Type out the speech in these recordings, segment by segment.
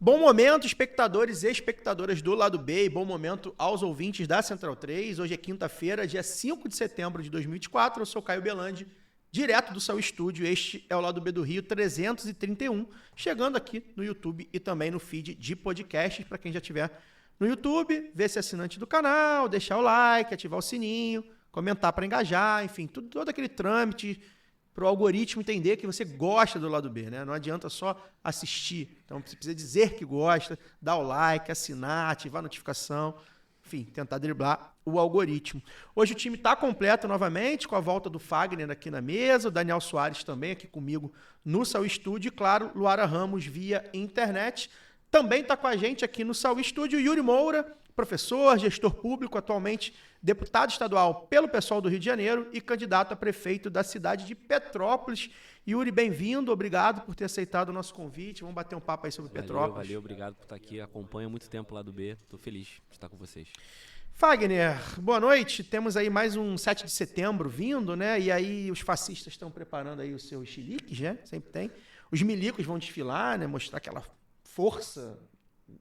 Bom momento, espectadores e espectadoras do Lado B, e bom momento aos ouvintes da Central 3. Hoje é quinta-feira, dia 5 de setembro de 2024. Eu sou Caio Belandi, direto do seu estúdio. Este é o Lado B do Rio 331, chegando aqui no YouTube e também no feed de podcasts. Para quem já estiver no YouTube, ver se é assinante do canal, deixar o like, ativar o sininho, comentar para engajar, enfim, todo aquele trâmite para o algoritmo entender que você gosta do Lado B, né? Não adianta só assistir. Então, você precisa dizer que gosta, dar o like, assinar, ativar a notificação, enfim, tentar driblar o algoritmo. Hoje o time está completo novamente, com a volta do Fagner aqui na mesa, o Daniel Soares também aqui comigo no Sau Estúdio, e claro, Luara Ramos via internet. Também está com a gente aqui no Sau Estúdio Yuri Moura, professor, gestor público, atualmente deputado estadual pelo PSOL do Rio de Janeiro e candidato a prefeito da cidade de Petrópolis. Yuri, bem-vindo, obrigado por ter aceitado o nosso convite. Vamos bater um papo aí sobre Petrópolis. Valeu, obrigado por estar aqui. Acompanho há muito tempo lá do B, estou feliz de estar com vocês. Fagner, boa noite. Temos aí mais um 7 de setembro vindo, né? E aí os fascistas estão preparando aí os seus chiliques, né? Sempre tem. Os milicos vão desfilar, né? Mostrar aquela força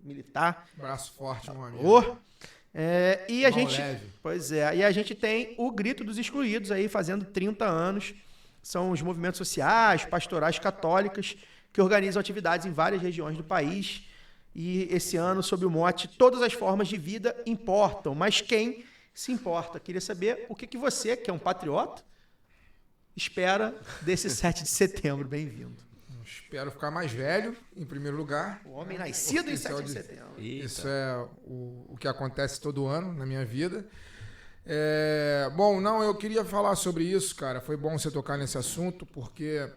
militar. Braço forte, meu amigo. E a Mão gente, leve. pois é, e a gente tem o Grito dos Excluídos aí fazendo 30 anos. São os movimentos sociais, pastorais católicas que organizam atividades em várias regiões do país. E esse ano, sob o mote Todas as formas de vida importam, mas quem se importa? Queria saber o que você, que é um patriota, espera desse 7 de setembro. Bem-vindo. Espero ficar mais velho, em primeiro lugar. O homem nascido em 7 de setembro. Isso é o que acontece todo ano na minha vida. Eu queria falar sobre isso, cara. Foi bom você tocar nesse assunto, porque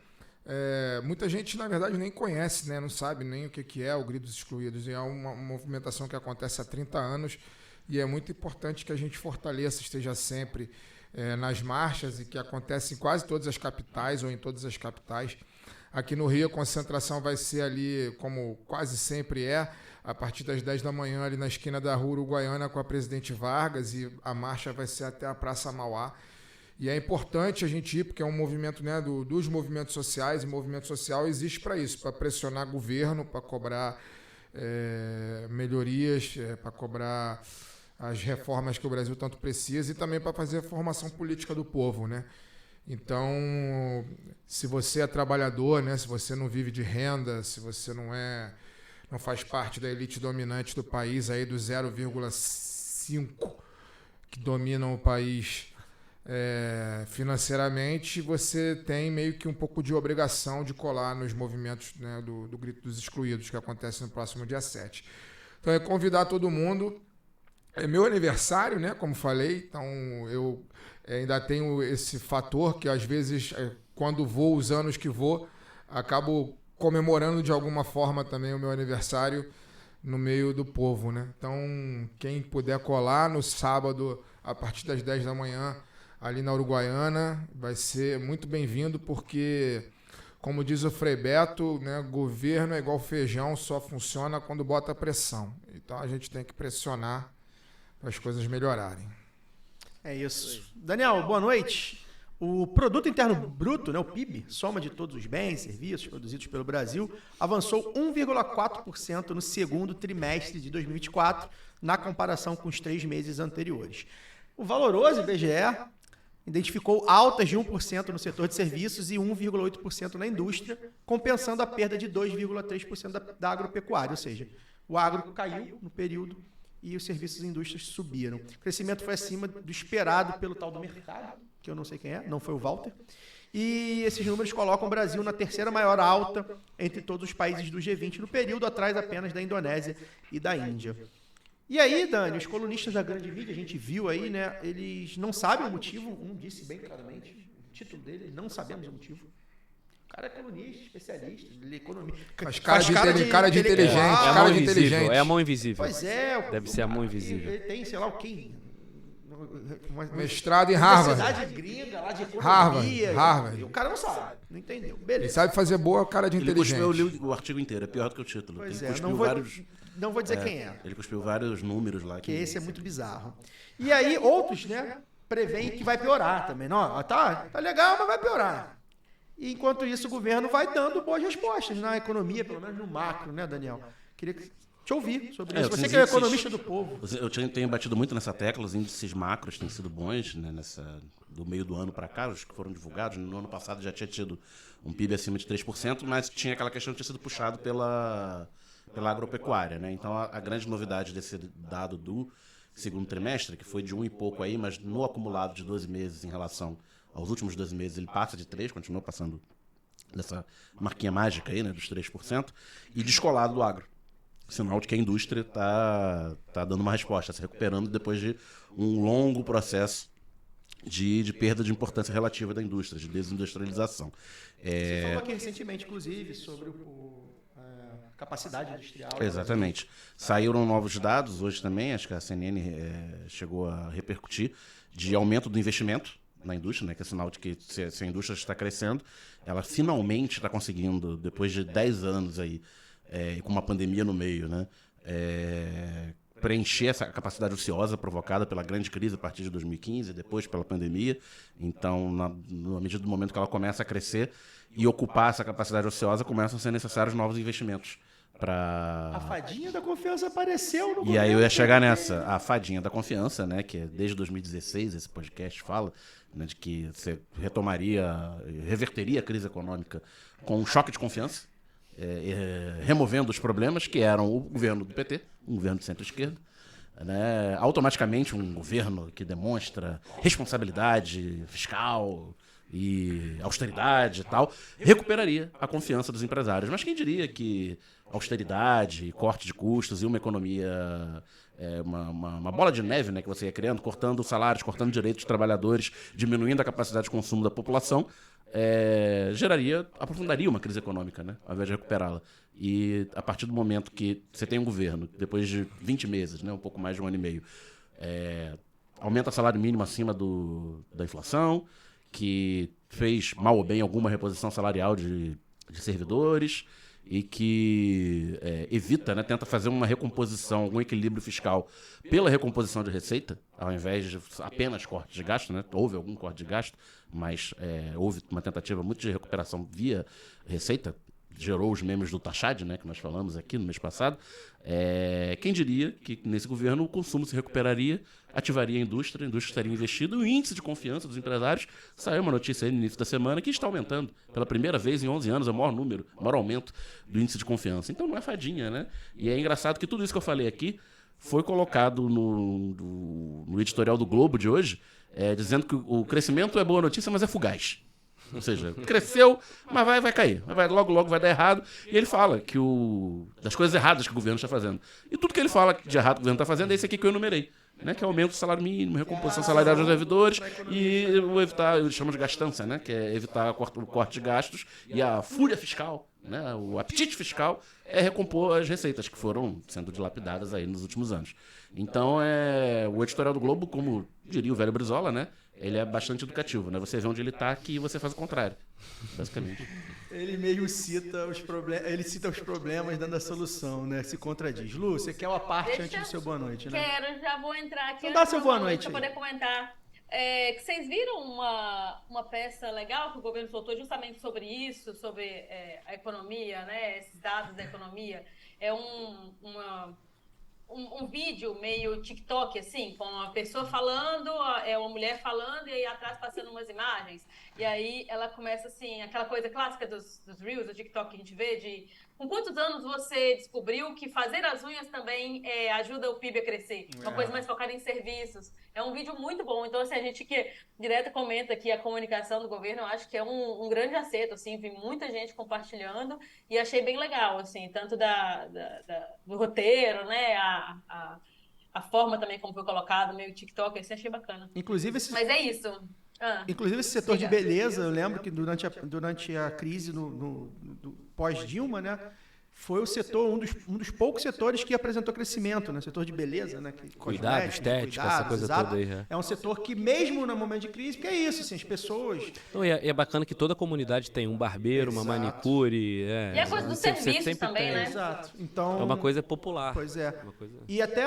muita gente, na verdade, nem conhece, né? Não sabe nem o que é o Grito dos Excluídos. É uma movimentação que acontece há 30 anos e é muito importante que a gente fortaleça, esteja sempre nas marchas, e que acontece em quase todas as capitais ou em todas as capitais. Aqui no Rio, a concentração vai ser ali, como quase sempre a partir das 10 da manhã, ali na esquina da Rua Uruguaiana com a Presidente Vargas, e a marcha vai ser até a Praça Mauá. E é importante a gente ir, porque é um movimento, né, dos movimentos sociais, e o movimento social existe para isso, para pressionar governo, para cobrar melhorias, para cobrar as reformas que o Brasil tanto precisa, e também para fazer a formação política do povo, né? Então, se você é trabalhador, né, se você não vive de renda, se você não faz parte da elite dominante do país, aí do 0,5 que dominam o país financeiramente, você tem meio que um pouco de obrigação de colar nos movimentos, né, do Grito dos Excluídos, que acontece no próximo dia 7. Então, é convidar todo mundo. É meu aniversário, né, como falei, então eu ainda tenho esse fator que, às vezes, quando vou, os anos que vou, acabo comemorando de alguma forma também o meu aniversário no meio do povo, né? Então, quem puder colar no sábado, a partir das 10 da manhã, ali na Uruguaiana, vai ser muito bem-vindo, porque, como diz o Frei Beto, né, governo é igual feijão, só funciona quando bota pressão. Então, a gente tem que pressionar para as coisas melhorarem. É isso. Daniel, boa noite. O Produto Interno Bruto, né, o PIB, soma de todos os bens e serviços produzidos pelo Brasil, avançou 1,4% no segundo trimestre de 2024, na comparação com os 3 meses anteriores. O valoroso IBGE identificou altas de 1% no setor de serviços e 1,8% na indústria, compensando a perda de 2,3% da agropecuária, ou seja, o agro caiu no período e os serviços e indústrias subiram. O crescimento foi acima do esperado pelo tal do mercado, que eu não sei quem é, não foi o Walter. E esses números colocam o Brasil na terceira maior alta entre todos os países do G20 no período, atrás apenas da Indonésia e da Índia. E aí, Dani, os colunistas da grande mídia, a gente viu aí, né, eles não sabem o motivo, um disse bem claramente, o título dele, não sabemos o motivo. O cara é colunista, especialista, ele é economista. Faz cara de inteligente, cara de inteligente. É a mão invisível. Pois é. Deve ser a mão invisível. Ele tem, sei lá o quê. Mestrado em Harvard. Universidade gringa, lá de economia. Harvard. E o cara não sabe, não entendeu. Beleza. Ele sabe fazer boa cara de inteligente. Ele cuspiu o artigo inteiro, é pior do que o título. Pois ele é, cuspiu não vou dizer quem é. Ele cuspiu vários números lá. Que esse é muito bizarro. E aí, outros, né, preveem que vai piorar também. Não, tá legal, mas vai piorar. E enquanto isso, o governo vai dando boas respostas na economia, pelo menos no macro, né, Daniel? Queria te ouvir sobre isso. Você que é o economista do povo. Eu tenho batido muito nessa tecla, os índices macros têm sido bons, né, do meio do ano para cá, os que foram divulgados. No ano passado já tinha tido um PIB acima de 3%, mas tinha aquela questão de ter sido puxado pela agropecuária, né? Então a grande novidade desse dado do segundo trimestre, que foi de 1 e pouco aí, mas no acumulado de 12 meses em relação aos últimos 12 meses, ele passa de 3, continua passando dessa marquinha mágica aí, né, dos 3%, e descolado do agro. Sinal de que a indústria está dando uma resposta, se recuperando depois de um longo processo de perda de importância relativa da indústria, de desindustrialização. Você falou aqui recentemente, inclusive, sobre a capacidade industrial. Exatamente. Saíram novos dados hoje também, acho que a CNN chegou a repercutir, de aumento do investimento na indústria, né, que é sinal de que se a indústria está crescendo, ela finalmente está conseguindo, depois de 10 anos aí, com uma pandemia no meio, né, preencher essa capacidade ociosa provocada pela grande crise a partir de 2015, depois pela pandemia. Então, na medida do momento que ela começa a crescer e ocupar essa capacidade ociosa, começam a ser necessários novos investimentos. A fadinha da confiança apareceu no E aí eu ia chegar nessa, a fadinha da confiança, né, que desde 2016 esse podcast fala, né, de que você reverteria a crise econômica com um choque de confiança, removendo os problemas que eram o governo do PT, um governo de centro-esquerda, né, automaticamente um governo que demonstra responsabilidade fiscal e austeridade e tal, recuperaria a confiança dos empresários. Mas quem diria que austeridade, corte de custos e uma economia, uma bola de neve, né, que você ia criando, cortando salários, cortando direitos dos trabalhadores, diminuindo a capacidade de consumo da população, aprofundaria uma crise econômica, né, ao invés de recuperá-la. E a partir do momento que você tem um governo, depois de 20 meses, né, um pouco mais de um ano e meio, aumenta o salário mínimo acima da inflação, que fez, mal ou bem, alguma reposição salarial de servidores e que evita, né, tenta fazer uma recomposição, um equilíbrio fiscal pela recomposição de receita, ao invés de apenas corte de gasto, né? Houve algum corte de gasto, mas houve uma tentativa muito de recuperação via receita, gerou os memes do Tachad, né, que nós falamos aqui no mês passado. Quem diria que nesse governo o consumo se recuperaria, ativaria a indústria estaria investida, o índice de confiança dos empresários, saiu uma notícia aí no início da semana que está aumentando, pela primeira vez em 11 anos, é o maior aumento do índice de confiança. Então não é fadinha, né? E é engraçado que tudo isso que eu falei aqui foi colocado no editorial do Globo de hoje, dizendo que o crescimento é boa notícia, mas é fugaz. Ou seja, cresceu, mas vai cair. Logo vai dar errado. E ele fala que das coisas erradas que o governo está fazendo. E tudo que ele fala de errado que o governo está fazendo é isso aqui que eu enumerei. Né? Que é aumento do salário mínimo, recomposição salarial dos servidores e evitar, eles chamam de gastança, né? Que é evitar o corte de gastos e a fúria fiscal, né? O apetite fiscal é recompor as receitas que foram sendo dilapidadas aí nos últimos anos. Então, o editorial do Globo, como diria o velho Brizola, né? Ele é bastante educativo, né? Você vê onde ele está aqui e você faz o contrário, basicamente. Ele mesmo cita os problemas dando a solução, né? Se contradiz. Lu, você quer uma parte antes do seu boa noite, né? Quero, já vou entrar aqui. Então dá seu boa noite para poder comentar. Que vocês viram uma peça legal que o governo soltou justamente sobre isso, sobre a economia, né? Esses dados da economia. É um vídeo meio TikTok, assim, com uma pessoa falando, uma mulher falando, e aí atrás passando umas imagens. E aí ela começa, assim, aquela coisa clássica dos Reels, do TikTok que a gente vê, de com quantos anos você descobriu que fazer as unhas também ajuda o PIB a crescer? Uma coisa mais focada em serviços. É um vídeo muito bom. Então, assim, a gente que direto comenta que a comunicação do governo, eu acho que é um grande acerto, assim, vi muita gente compartilhando e achei bem legal, assim, tanto do roteiro, né, a forma também como foi colocado, meio TikTok, assim, achei bacana. Mas é isso. Inclusive esse setor de beleza, eu lembro que durante a crise do pós-Dilma, né, foi o setor, um dos poucos setores que apresentou crescimento, né? Setor de beleza, né? Cuidado, estética, essa coisa toda aí. É um setor que mesmo no momento de crise, porque é isso, assim, as pessoas... Então, é bacana que toda comunidade tem um barbeiro, uma manicure... E a coisa dos serviços também, né? Exato. Então, é uma coisa popular. Pois é. E até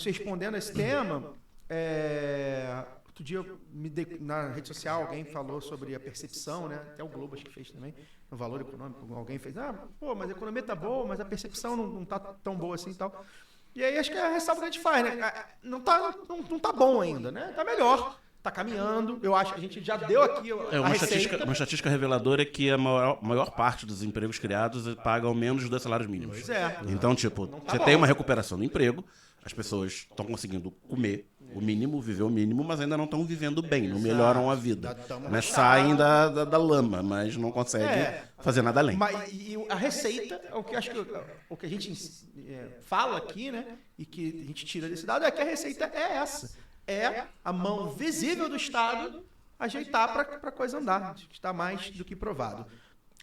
respondendo a esse tema, Outro dia, na rede social, alguém falou sobre a percepção, né? Até o Globo acho que fez também, no valor econômico. Alguém fez, mas a economia tá boa, mas a percepção não tá tão boa assim e tal. E aí acho que é a ressalva que a gente faz, né? Não tá bom ainda, né? Tá melhor. Tá caminhando, eu acho que a gente já deu aqui uma estatística reveladora é que a maior parte dos empregos criados pagam menos de 2 salários mínimos. Pois é. Então, tipo, você tem uma recuperação do emprego, as pessoas estão conseguindo comer o mínimo, viver o mínimo, mas ainda não estão vivendo bem, não melhoram a vida. Mas saem da lama, mas não conseguem fazer nada além. E a receita, o que a gente fala aqui, né, e que a gente tira desse dado, é que a receita é essa. É a mão visível do Estado ajeitar para a coisa andar. Está mais do que provado.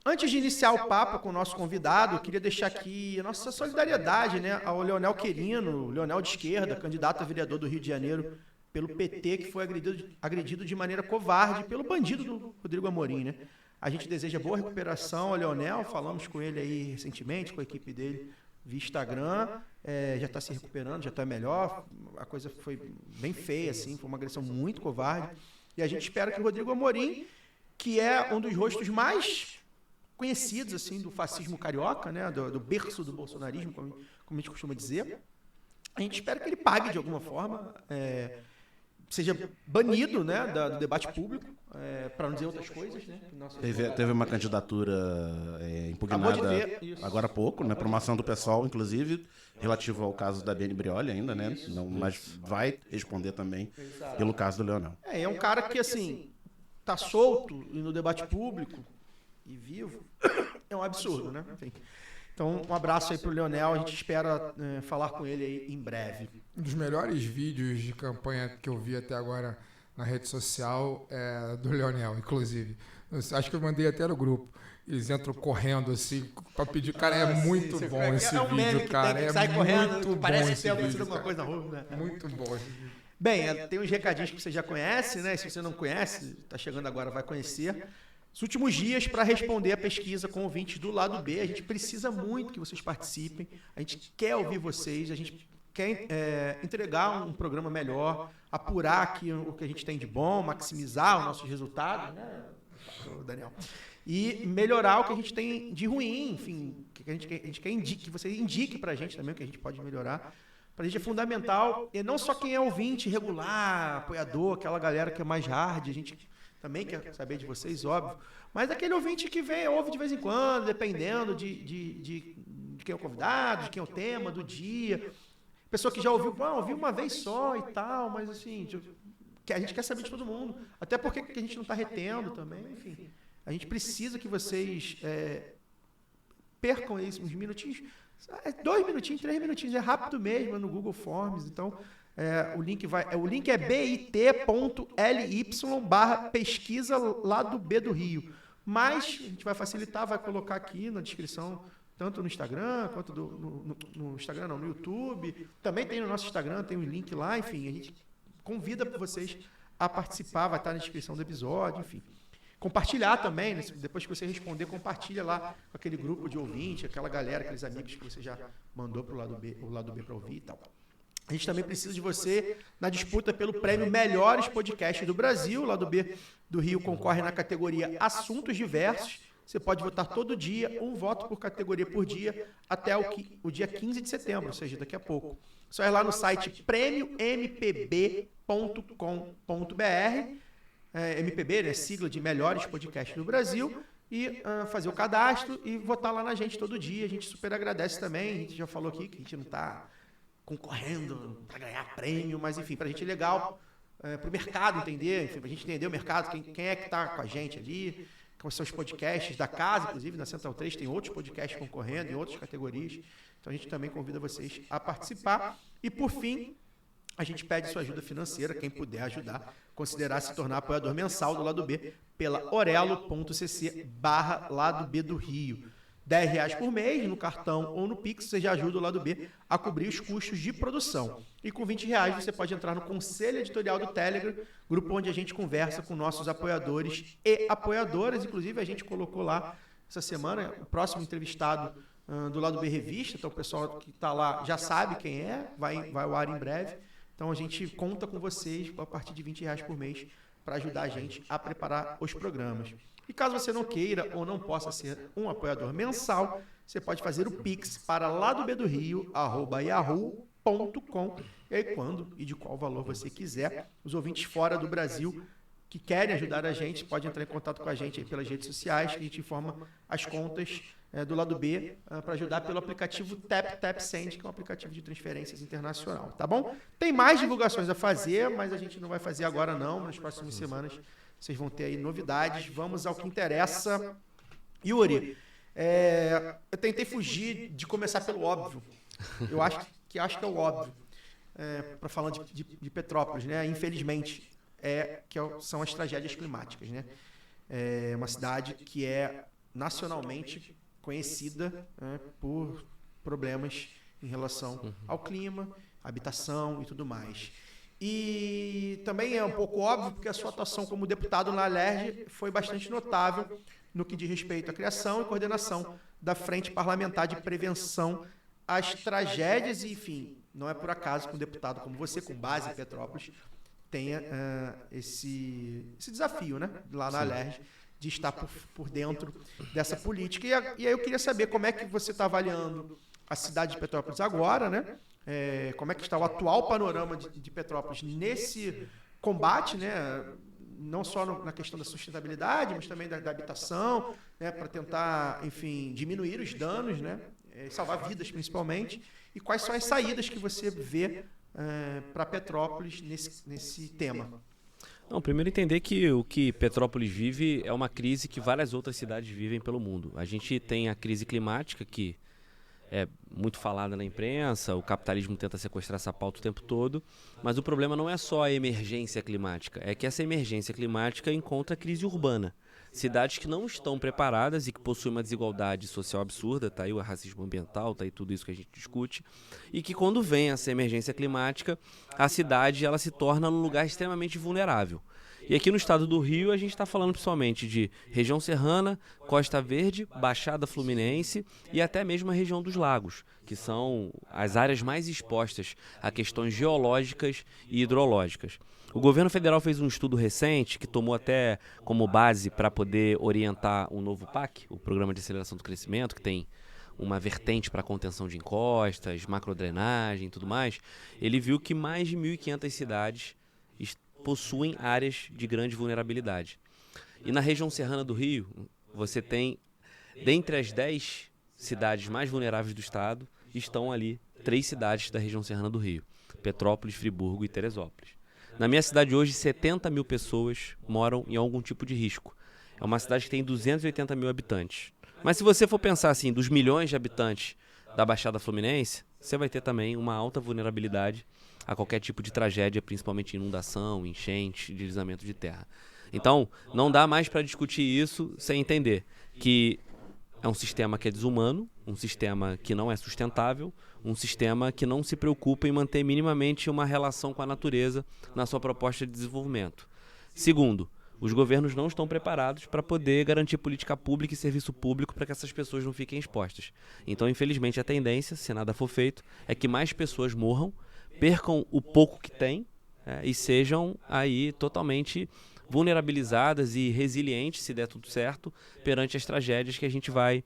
Antes de iniciar o papo com o nosso convidado, eu queria deixar aqui a nossa solidariedade, né, ao Leonel Querino, Leonel de esquerda, candidato a vereador do Rio de Janeiro pelo PT, que foi agredido de maneira covarde pelo bandido do Rodrigo Amorim, né? A gente deseja boa recuperação ao Leonel, falamos com ele aí recentemente, com a equipe dele via Instagram, já está se recuperando, já está melhor, a coisa foi bem feia, assim, foi uma agressão muito covarde, e a gente espera que o Rodrigo Amorim, que é um dos rostos mais conhecidos, assim, do fascismo carioca, né, do berço do bolsonarismo, como a gente costuma dizer, a gente espera que ele pague de alguma forma, seja banido, né, do debate público, para não dizer outras coisas, né? Teve uma candidatura impugnada agora há pouco, né, para uma ação do PSOL, inclusive, relativo ao caso da Biane Brioli ainda, né? Não, mas vai responder também pelo caso do Leonel. É um cara que, assim, tá solto e no debate público e vivo, é um absurdo, né? Enfim. Então, um abraço aí pro Leonel, a gente espera falar com ele aí em breve. Um dos melhores vídeos de campanha que eu vi até agora na rede social é do Leonel, inclusive. Acho que eu mandei até no grupo. Eles entram correndo assim pra pedir. Cara, é muito bom esse vídeo, cara. É muito bom. Parece que tem acontecido alguma coisa na rua, né? Muito bom esse vídeo. Bem, tem uns recadinhos que você já conhece, né? Se você não conhece, tá chegando agora, vai conhecer. Os últimos dias para responder a pesquisa com ouvintes do lado B, a gente precisa muito que vocês participem, a gente quer ouvir vocês, a gente quer entregar um programa melhor, apurar aqui o que a gente tem de bom, maximizar os nossos resultados, né, Daniel? E melhorar o que a gente tem de ruim, enfim, que a gente quer que você indique para a gente também o que a gente pode melhorar. Para a gente é fundamental, e não só quem é ouvinte regular, apoiador, aquela galera que é mais hard, a gente também quer saber de vocês, óbvio, mas aquele ouvinte que ouve de vez em quando, dependendo de quem é o convidado, de quem é o tema, do dia. Pessoa que já ouviu uma vez só e tal, mas assim, a gente quer saber de todo mundo. Até porque a gente não está retendo também, enfim. A gente precisa que vocês percam uns minutinhos, 2 minutinhos, 3 minutinhos, é rápido mesmo, no Google Forms, então... o link é bit.ly/pesquisa lá do B do Rio. Mas a gente vai facilitar, vai colocar aqui na descrição, tanto no Instagram, quanto no Instagram não, no YouTube. Também tem no nosso Instagram, tem um link lá, enfim, a gente convida vocês a participar, vai estar na descrição do episódio, enfim. Compartilhar também, né? Depois que você responder, compartilha lá com aquele grupo de ouvinte, aquela galera, aqueles amigos que você já mandou para o lado B para ouvir e tal. A gente também precisa de você na disputa pelo prêmio Melhores Podcasts do Brasil. Lá do B do Rio concorre na categoria Assuntos Diversos. Você pode votar todo dia, um voto por categoria por dia, até o dia 15 de setembro, ou seja, daqui a pouco. Só ir lá no site prêmiompb.com.br, MPB, né, sigla de Melhores Podcasts do Brasil, e fazer o cadastro e votar lá na gente todo dia. A gente super agradece também. A gente já falou aqui que a gente não está concorrendo para ganhar prêmio, mas enfim, para a gente é legal, para o mercado entender, enfim, para a gente entender o mercado, quem é que está com a gente ali, quais são os podcasts da casa, inclusive na Central 3 tem outros podcasts concorrendo em outras categorias, então a gente também convida vocês a participar. E por fim, a gente pede sua ajuda financeira, quem puder ajudar, considerar se tornar apoiador mensal do Lado B pela orelo.cc/Lado B do Rio. R$10 por mês, no cartão ou no Pix, você já ajuda o Lado B a cobrir os custos de produção. E com R$20 você pode entrar no Conselho Editorial do Telegram, grupo onde a gente conversa com nossos apoiadores e apoiadoras. Inclusive, a gente colocou lá essa semana o próximo entrevistado do Lado B Revista. Então, o pessoal que está lá já sabe quem é, vai ao ar em breve. Então a gente conta com vocês a partir de R$20 por mês para ajudar a gente a preparar os programas. E caso você não queira ou não possa ser um apoiador mensal, você pode fazer o Pix para ladobedorio@yahoo.com. E aí, quando e de qual valor você quiser, os ouvintes fora do Brasil que querem ajudar a gente, pode entrar em contato com a gente aí pelas redes sociais, que a gente informa as contas do lado B para ajudar pelo aplicativo TapTapSend, que é um aplicativo de transferências internacional, tá bom? Tem mais divulgações a fazer, mas a gente não vai fazer agora não, nas próximas semanas vocês vão ter aí novidades. Vamos ao que interessa. Yuri, eu tentei fugir de começar pelo óbvio. Eu acho que é o óbvio, para falar de Petrópolis, né? Infelizmente, são as tragédias climáticas, né? É uma cidade que é nacionalmente conhecida por problemas em relação ao clima, habitação e tudo mais. E também é um pouco óbvio porque a sua atuação como deputado na Alerj foi bastante notável no que diz respeito à criação e coordenação da Frente Parlamentar de Prevenção às Tragédias e, enfim, não é por acaso que um deputado como você, com base em Petrópolis, tenha esse desafio, né, lá na Alerj, de estar por dentro dessa política. E aí eu queria saber como é que você está avaliando a cidade de Petrópolis agora, né? Como é que está o atual panorama de Petrópolis nesse combate, né? Não só na questão da sustentabilidade, mas também da habitação, né? Para tentar, enfim, diminuir os danos, né? Salvar vidas principalmente. E quais são as saídas que você vê para Petrópolis nesse tema? Não, primeiro entender que o que Petrópolis vive é uma crise que várias outras cidades vivem pelo mundo. A gente tem a crise climática, que é muito falada na imprensa, o capitalismo tenta sequestrar essa pauta o tempo todo, mas o problema não é só a emergência climática, é que essa emergência climática encontra crise urbana. Cidades que não estão preparadas e que possuem uma desigualdade social absurda, tá aí o racismo ambiental, tá aí tudo isso que a gente discute, e que quando vem essa emergência climática, a cidade ela se torna um lugar extremamente vulnerável. E aqui no estado do Rio a gente está falando principalmente de região serrana, Costa Verde, Baixada Fluminense e até mesmo a região dos lagos, que são as áreas mais expostas a questões geológicas e hidrológicas. O governo federal fez um estudo recente que tomou até como base para poder orientar o novo PAC, o Programa de Aceleração do Crescimento, que tem uma vertente para contenção de encostas, macrodrenagem e tudo mais. Ele viu que mais de 1.500 cidades possuem áreas de grande vulnerabilidade. E na região serrana do Rio, você tem, dentre as 10 cidades mais vulneráveis do estado, estão ali 3 cidades da região serrana do Rio: Petrópolis, Friburgo e Teresópolis. Na minha cidade hoje, 70 mil pessoas moram em algum tipo de risco. É uma cidade que tem 280 mil habitantes. Mas se você for pensar assim, dos milhões de habitantes da Baixada Fluminense, você vai ter também uma alta vulnerabilidade a qualquer tipo de tragédia, principalmente inundação, enchente, deslizamento de terra. Então, não dá mais para discutir isso sem entender que é um sistema que é desumano, um sistema que não é sustentável, um sistema que não se preocupa em manter minimamente uma relação com a natureza na sua proposta de desenvolvimento. Segundo, os governos não estão preparados para poder garantir política pública e serviço público para que essas pessoas não fiquem expostas. Então, infelizmente, a tendência, se nada for feito, é que mais pessoas morram, percam o pouco que têm e sejam aí totalmente vulnerabilizadas e resilientes, se der tudo certo, perante as tragédias que a gente vai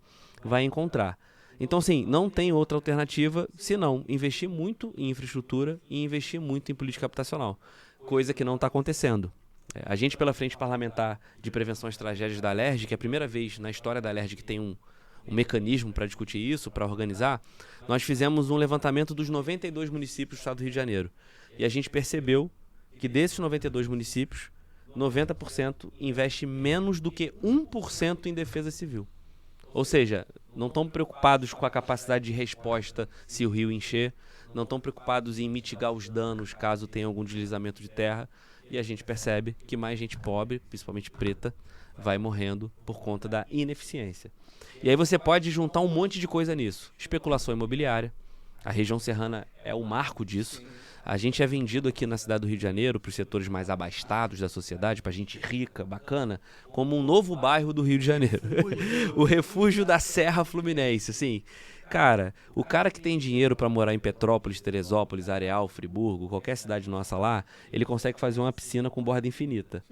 encontrar. Então, assim, não tem outra alternativa senão investir muito em infraestrutura e investir muito em política habitacional, coisa que não está acontecendo. A gente, pela Frente Parlamentar de Prevenção às Tragédias da Alerj, que é a primeira vez na história da Alerj que tem um mecanismo para discutir isso, para organizar, nós fizemos um levantamento dos 92 municípios do estado do Rio de Janeiro. E a gente percebeu que desses 92 municípios, 90% investe menos do que 1% em defesa civil. Ou seja, não estão preocupados com a capacidade de resposta se o rio encher, não estão preocupados em mitigar os danos caso tenha algum deslizamento de terra, e a gente percebe que mais gente pobre, principalmente preta, vai morrendo por conta da ineficiência. E aí você pode juntar um monte de coisa nisso. Especulação imobiliária, a região serrana é o marco disso. A gente é vendido aqui na cidade do Rio de Janeiro, para os setores mais abastados da sociedade, para gente rica, bacana, como um novo bairro do Rio de Janeiro. O refúgio da Serra Fluminense, assim. Cara, o cara que tem dinheiro para morar em Petrópolis, Teresópolis, Areal, Friburgo, qualquer cidade nossa lá, ele consegue fazer uma piscina com borda infinita.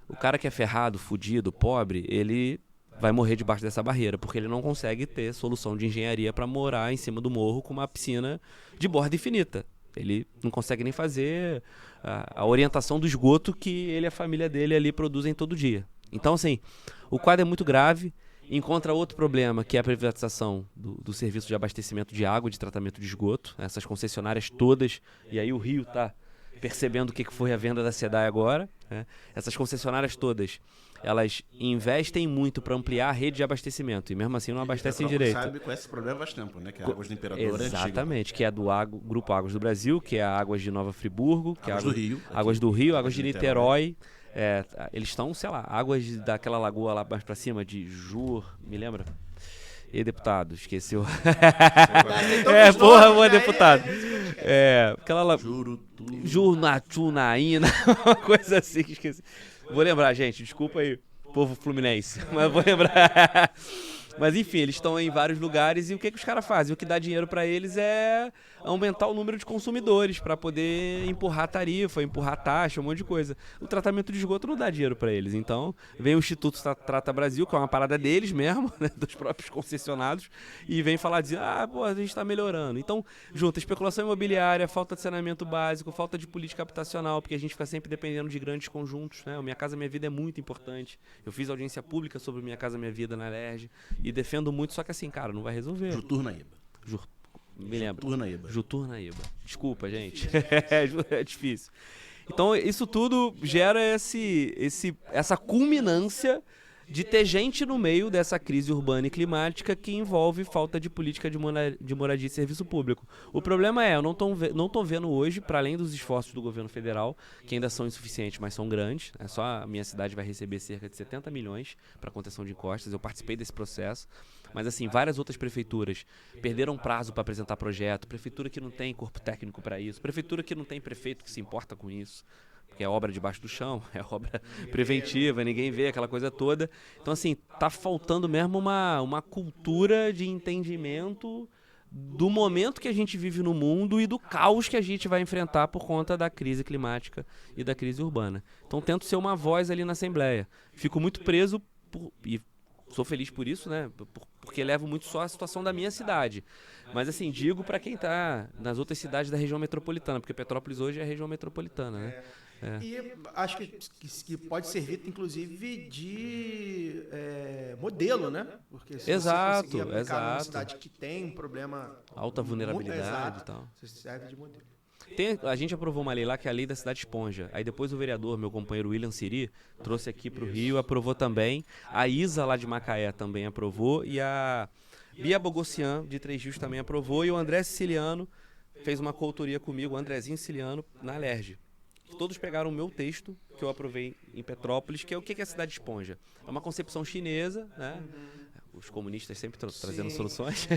O cara que é ferrado, fudido, pobre, ele vai morrer debaixo dessa barreira, porque ele não consegue ter solução de engenharia para morar em cima do morro com uma piscina de borda infinita. Ele não consegue nem fazer a orientação do esgoto que ele e a família dele ali produzem todo dia. Então, assim, o quadro é muito grave. Encontra outro problema, que é a privatização do serviço de abastecimento de água, de tratamento de esgoto. Essas concessionárias todas, e aí o Rio está percebendo o que foi a venda da SEDAI agora. Né? Essas concessionárias todas, elas investem muito para ampliar a rede de abastecimento, e mesmo assim não abastecem direito. Sabe com esse problema há bastante tempo, né? Que é a Águas do Imperador. Exatamente, que é do Grupo Águas do Brasil, que é a Águas de Nova Friburgo, que Águas é do Rio. Águas do Rio, Águas de Niterói. Eles estão, sei lá, águas daquela lagoa lá mais pra cima, de me lembra? E deputado, esqueceu. Boa, deputado. Aquela lagoa. Jurnachunaína, uma coisa assim que esqueci. Vou lembrar, gente, desculpa aí, povo fluminense, mas vou lembrar. Mas enfim, eles estão em vários lugares, e o que os caras fazem? O que dá dinheiro para eles é aumentar o número de consumidores para poder empurrar tarifa, empurrar taxa, um monte de coisa. O tratamento de esgoto não dá dinheiro para eles. Então, vem o Instituto Trata Brasil, que é uma parada deles mesmo, né, dos próprios concessionados, e vem falar, dizer, a gente está melhorando. Então, junta especulação imobiliária, falta de saneamento básico, falta de política habitacional, porque a gente fica sempre dependendo de grandes conjuntos, né? O Minha Casa Minha Vida é muito importante. Eu fiz audiência pública sobre Minha Casa Minha Vida na LERJ, e defendo muito, só que assim, cara, não vai resolver. Juturnaíba. Me lembro. Juturnaíba. Juturnaíba. Desculpa, gente. É difícil. Então, isso tudo gera essa culminância de ter gente no meio dessa crise urbana e climática que envolve falta de política de moradia e serviço público. O problema é, eu não tô vendo hoje, para além dos esforços do governo federal, que ainda são insuficientes, mas são grandes, só a minha cidade vai receber cerca de 70 milhões para contenção de encostas, eu participei desse processo, mas assim, várias outras prefeituras perderam prazo para apresentar projeto, prefeitura que não tem corpo técnico para isso, prefeitura que não tem prefeito que se importa com isso, porque é obra debaixo do chão, é obra preventiva, ninguém vê aquela coisa toda. Então, assim, tá faltando mesmo uma cultura de entendimento do momento que a gente vive no mundo e do caos que a gente vai enfrentar por conta da crise climática e da crise urbana. Então, tento ser uma voz ali na Assembleia. Fico muito preso, e sou feliz por isso, né? Porque levo muito só a situação da minha cidade. Mas, assim, digo para quem tá nas outras cidades da região metropolitana, porque Petrópolis hoje é a região metropolitana, né? E acho que pode servir, inclusive, de modelo, né? Porque se você conseguir aplicar numa cidade que tem um problema... alta vulnerabilidade e tal. Você serve de modelo. A gente aprovou uma lei lá, que é a lei da cidade esponja. Aí depois o vereador, meu companheiro William Siri, trouxe aqui para o Rio, aprovou também. A Isa, lá de Macaé, também aprovou. E a Bia Bogossian, de Três Rios, também aprovou. E o André Siciliano fez uma coautoria comigo, o Andrezinho Siciliano, na LERJ. Todos pegaram o meu texto, que eu aprovei em Petrópolis, que é o que é a cidade esponja. É uma concepção chinesa, né? Os comunistas sempre trazendo soluções,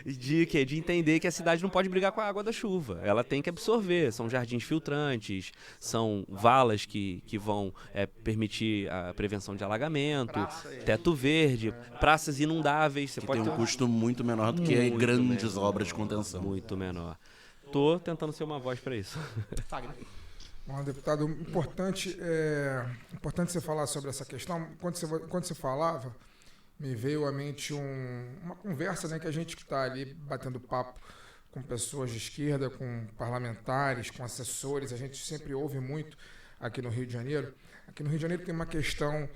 de entender que a cidade não pode brigar com a água da chuva. Ela tem que absorver. São jardins filtrantes, são valas que vão permitir a prevenção de alagamento, teto verde, praças inundáveis. Você pode ter um custo muito menor do que grandes obras de contenção. Muito menor. Tô tentando ser uma voz para isso. Bom, deputado, importante você falar sobre essa questão. Quando você falava, me veio à mente uma conversa, né, que a gente que está ali batendo papo com pessoas de esquerda, com parlamentares, com assessores, a gente sempre ouve muito aqui no Rio de Janeiro. Aqui no Rio de Janeiro tem uma questão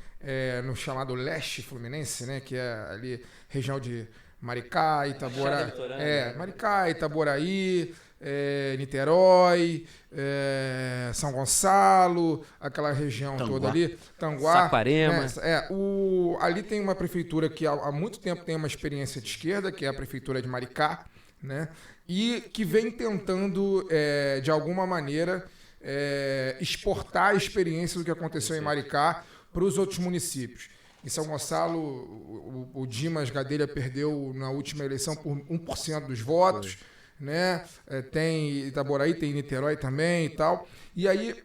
no chamado leste fluminense, né, que é ali região de Maricá, Itaboraí, Niterói, São Gonçalo, aquela região Tanguá. Toda ali, Tanguá, Saquarema. Ali tem uma prefeitura que há muito tempo tem uma experiência de esquerda, que é a prefeitura de Maricá, né? E que vem tentando, de alguma maneira, exportar a experiência do que aconteceu em Maricá para os outros municípios. Em São Gonçalo, o Dimas Gadelha perdeu na última eleição por 1% dos votos. né? Tem Itaboraí, tem Niterói também e tal. E aí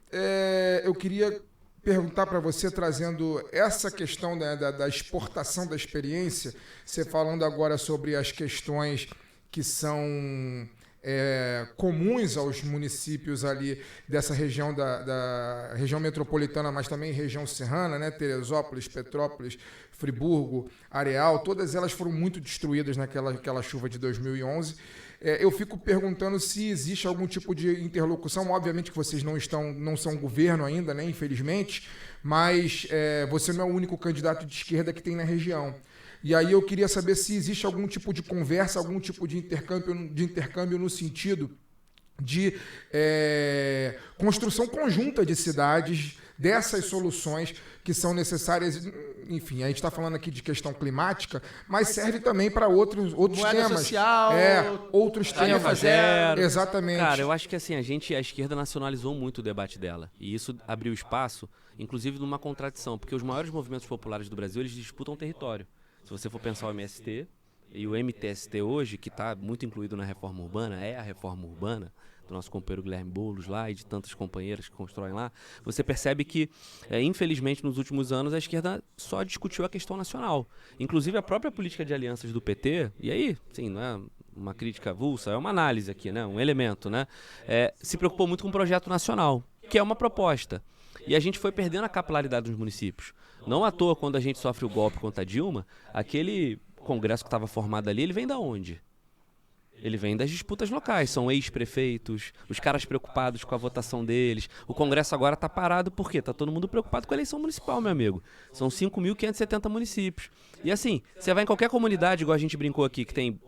eu queria perguntar para você, trazendo essa questão da exportação da experiência, você falando agora sobre as questões que são comuns aos municípios ali dessa região da região metropolitana, mas também região serrana, né? Teresópolis, Petrópolis, Friburgo, Areal, todas elas foram muito destruídas naquela chuva de 2011. Eu fico perguntando se existe algum tipo de interlocução. Obviamente que vocês não são governo ainda, né, infelizmente, mas você não é o único candidato de esquerda que tem na região. E aí eu queria saber se existe algum tipo de conversa, algum tipo de intercâmbio no sentido de construção conjunta de cidades, dessas soluções que são necessárias. Enfim, a gente está falando aqui de questão climática, mas serve também para outros temas. Social, outros temas. Exatamente. Cara, eu acho que assim, a esquerda nacionalizou muito o debate dela. E isso abriu espaço, inclusive, numa contradição, porque os maiores movimentos populares do Brasil, eles disputam território. Se você for pensar o MST e o MTST hoje, que está muito incluído na reforma urbana, é a reforma urbana, do nosso companheiro Guilherme Boulos lá e de tantas companheiras que constroem lá, você percebe que, infelizmente, nos últimos anos, a esquerda só discutiu a questão nacional. Inclusive, a própria política de alianças do PT, e aí, sim, não é uma crítica avulsa, é uma análise aqui, né, um elemento, né, se preocupou muito com o projeto nacional, que é uma proposta. E a gente foi perdendo a capilaridade dos municípios. Não à toa, quando a gente sofre o golpe contra a Dilma, aquele congresso que estava formado ali, ele vem da onde? Ele vem das disputas locais, são ex-prefeitos, os caras preocupados com a votação deles. O Congresso agora está parado por quê? Está todo mundo preocupado com a eleição municipal, meu amigo. São 5.570 municípios. E assim, você vai em qualquer comunidade, igual a gente brincou aqui, que tem,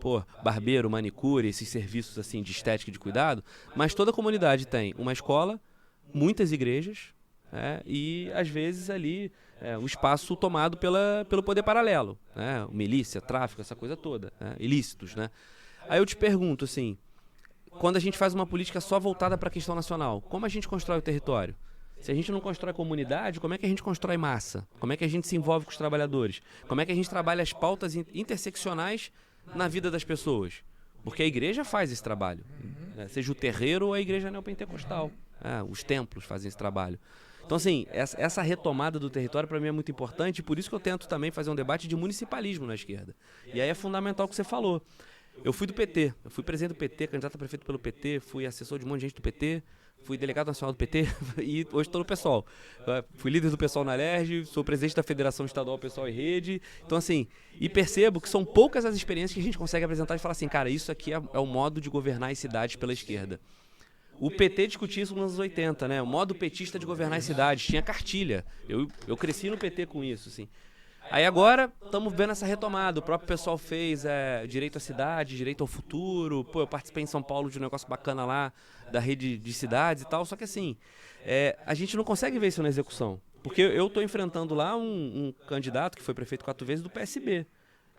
barbeiro, manicure, esses serviços assim de estética e de cuidado, mas toda comunidade tem uma escola, muitas igrejas, e às vezes ali um espaço tomado pelo poder paralelo, né? Milícia, tráfico, essa coisa toda, ilícitos, né? Aí eu te pergunto, assim, quando a gente faz uma política só voltada para a questão nacional, como a gente constrói o território? Se a gente não constrói comunidade, como é que a gente constrói massa? Como é que a gente se envolve com os trabalhadores? Como é que a gente trabalha as pautas interseccionais na vida das pessoas? Porque a igreja faz esse trabalho, seja o terreiro ou a igreja neopentecostal. Os templos fazem esse trabalho. Então, assim, essa retomada do território para mim é muito importante, e por isso que eu tento também fazer um debate de municipalismo na esquerda. E aí é fundamental o que você falou. Eu fui do PT, eu fui presidente do PT, candidato a prefeito pelo PT, fui assessor de um monte de gente do PT, fui delegado nacional do PT e hoje estou no PSOL. Fui líder do PSOL na Alerj, sou presidente da Federação Estadual PSOL e Rede. Então, assim, e percebo que são poucas as experiências que a gente consegue apresentar e falar assim, cara, isso aqui é o modo de governar as cidades pela esquerda. O PT discutia isso nos anos 80, né? O modo petista de governar as cidades, tinha cartilha. Eu cresci no PT com isso, assim. Aí agora estamos vendo essa retomada, o próprio pessoal fez direito à cidade, direito ao futuro, eu participei em São Paulo de um negócio bacana lá, da rede de cidades e tal, só que assim, a gente não consegue ver isso na execução, porque eu estou enfrentando lá um candidato que foi prefeito 4 vezes do PSB.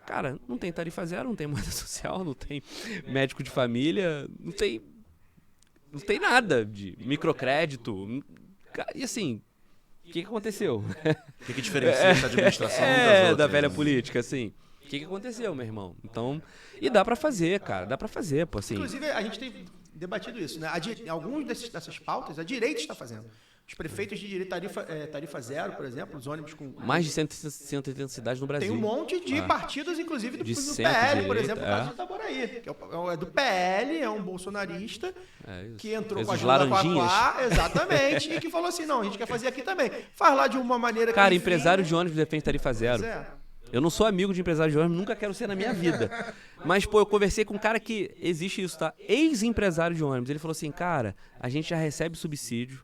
Cara, não tem tarifa zero, não tem moeda social, não tem médico de família, não tem nada de microcrédito, e assim... O que aconteceu? O que diferencia essa administração das outras, da velha política, assim. O que aconteceu, meu irmão? Então, e dá pra fazer, cara. Dá pra fazer, assim. Inclusive, a gente tem debatido isso, né? Alguns dessas pautas, a direita está fazendo. Os prefeitos de direito tarifa zero, por exemplo, os ônibus com... Mais de 180 cidades no Brasil. Tem um monte de partidos, inclusive, do centro, PL, por direita, exemplo, o caso de Itaboraí, que é do PL, é um bolsonarista que entrou com a ajuda com exatamente, e que falou assim, não, a gente quer fazer aqui também. Faz lá de uma maneira... Cara, empresário de ônibus defende tarifa zero. Eu não sou amigo de empresário de ônibus, nunca quero ser na minha vida. Mas, eu conversei com um cara que... Existe isso, tá? Ex-empresário de ônibus. Ele falou assim, cara, a gente já recebe subsídio,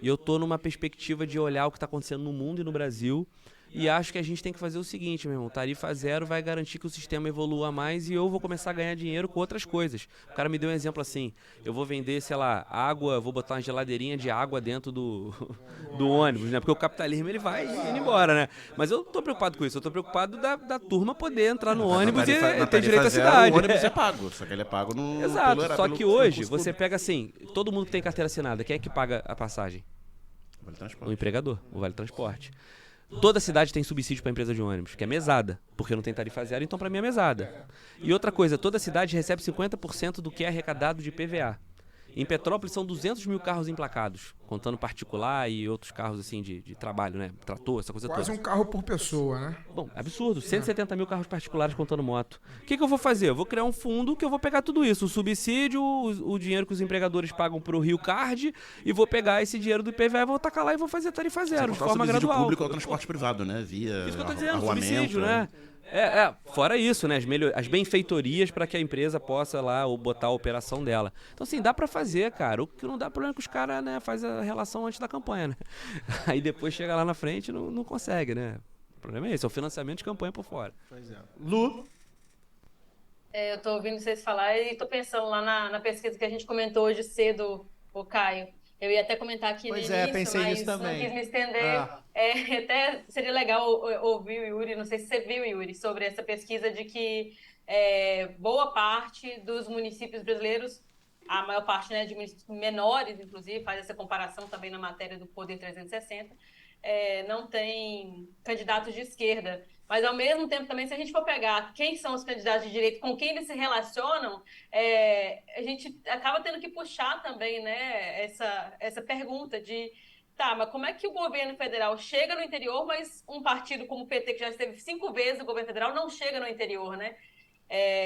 e eu tô numa perspectiva de olhar o que está acontecendo no mundo e no Brasil, e acho que a gente tem que fazer o seguinte, meu irmão, tarifa zero vai garantir que o sistema evolua mais e eu vou começar a ganhar dinheiro com outras coisas. O cara me deu um exemplo assim, eu vou vender, sei lá, água, vou botar uma geladeirinha de água dentro do ônibus, né? Porque o capitalismo, ele vai indo embora, né? Mas eu tô preocupado com isso, eu tô preocupado da turma poder entrar no ônibus e ter direito à cidade. O ônibus é pago, só que ele é pago no... Exato, só que hoje você pega assim, todo mundo que tem carteira assinada, quem é que paga a passagem? Vale Transporte. O empregador, o Vale Transporte. Toda cidade tem subsídio para empresa de ônibus, que é mesada, porque não tem tarifa zero, então para mim é mesada. E outra coisa, toda cidade recebe 50% do que é arrecadado de PVA. Em Petrópolis são 200 mil carros emplacados, contando particular e outros carros assim de trabalho, né? Trator, essa coisa Quase toda. um carro por pessoa, né? Bom, absurdo. 170 mil carros particulares contando moto. O que eu vou fazer? Eu vou criar um fundo que eu vou pegar tudo isso. O subsídio, o dinheiro que os empregadores pagam pro Rio Card, e vou pegar esse dinheiro do IPVA e vou tacar lá e vou fazer tarifa zero, de forma gradual. Público ao transporte privado, né? Via Isso que eu tô dizendo, arruamento, subsídio, né? Fora isso, né? As benfeitorias para que a empresa possa lá ou botar a operação dela. Então, assim, dá para fazer, cara. O que não dá problema é que os caras, né, fazem a relação antes da campanha, né? Aí depois chega lá na frente e não consegue, né? O problema é esse, é o financiamento de campanha por fora. Pois é. Lu? Eu tô ouvindo vocês falar e tô pensando lá na pesquisa que a gente comentou hoje cedo, o Caio. Eu ia até comentar aqui Pois no é, início, pensei mas nisso também. não quis me estender. Até seria legal ouvir o Yuri, não sei se você viu, Yuri, sobre essa pesquisa de que boa parte dos municípios brasileiros, a maior parte, né, de municípios menores, inclusive, faz essa comparação também na matéria do Poder 360, não tem candidatos de esquerda. Mas, ao mesmo tempo, também, se a gente for pegar quem são os candidatos de direita, com quem eles se relacionam, a gente acaba tendo que puxar também, né, essa pergunta de, tá, mas como é que o governo federal chega no interior, mas um partido como o PT, que já esteve 5 vezes no governo federal, não chega no interior, né?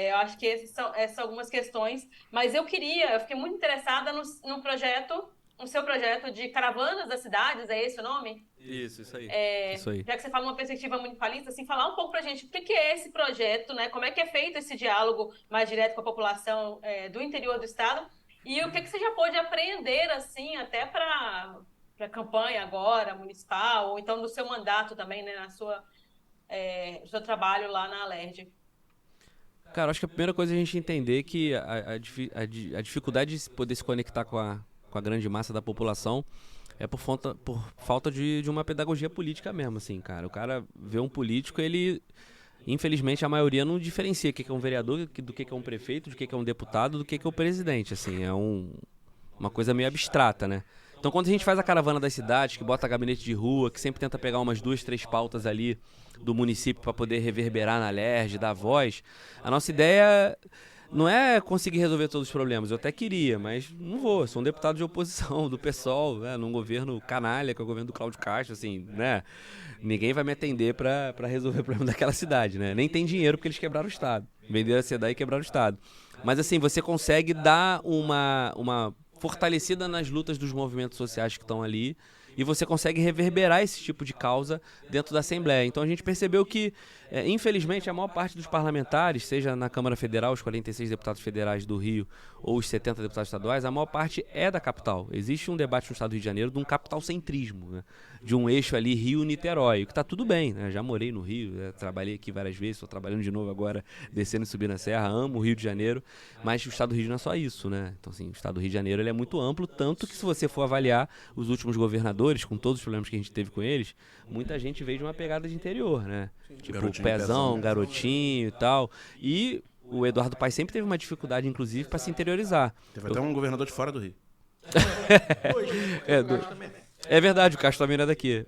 Eu acho que essas são algumas questões. Mas eu fiquei muito interessada no seu projeto de Caravanas das Cidades, é esse o nome? Isso aí. Isso aí. Já que você fala uma perspectiva municipalista, assim, falar um pouco pra gente o que é esse projeto, né? Como é que é feito esse diálogo mais direto com a população do interior do estado, e o que você já pôde aprender, assim, até para a campanha agora, municipal, ou então do seu mandato também, né? No seu trabalho lá na Alerj. Cara, acho que a primeira coisa é a gente entender que a dificuldade de poder se conectar com a grande massa da população é por falta de uma pedagogia política mesmo, assim, cara. O cara vê um político, ele, infelizmente, a maioria não diferencia o que é um vereador, do que é um prefeito, do que é um deputado, do que é o presidente, assim. É uma coisa meio abstrata, né? Então, quando a gente faz a caravana das cidades, que bota gabinete de rua, que sempre tenta pegar umas 2, 3 pautas ali do município para poder reverberar na Alerj, dar voz, a nossa ideia não é conseguir resolver todos os problemas. Eu até queria, mas não vou. Eu sou um deputado de oposição, do PSOL, né, num governo canalha, que é o governo do Cláudio Castro, assim, né? Ninguém vai me atender para resolver o problema daquela cidade, né? Nem tem dinheiro porque eles quebraram o Estado. Venderam a cidade e quebraram o Estado. Mas, assim, você consegue dar uma fortalecida nas lutas dos movimentos sociais que estão ali, e você consegue reverberar esse tipo de causa dentro da Assembleia. Então a gente percebeu que, infelizmente, a maior parte dos parlamentares, seja na Câmara Federal, os 46 deputados federais do Rio, ou os 70 deputados estaduais, a maior parte é da capital. Existe um debate no estado do Rio de Janeiro de um capitalcentrismo, né? De um eixo ali Rio-Niterói, o que está tudo bem, né? Já morei no Rio, trabalhei aqui várias vezes, estou trabalhando de novo agora, descendo e subindo a serra, amo o Rio de Janeiro, mas o estado do Rio não é só isso, né? Então, assim, o estado do Rio de Janeiro ele é muito amplo, tanto que se você for avaliar os últimos governadores, com todos os problemas que a gente teve com eles, muita gente veio de uma pegada de interior, né? Tipo, Pezão, Garotinho e tal. E o Eduardo Paes sempre teve uma dificuldade, inclusive, para se interiorizar. Teve até um governador de fora do Rio. É verdade, o Castro também não é daqui.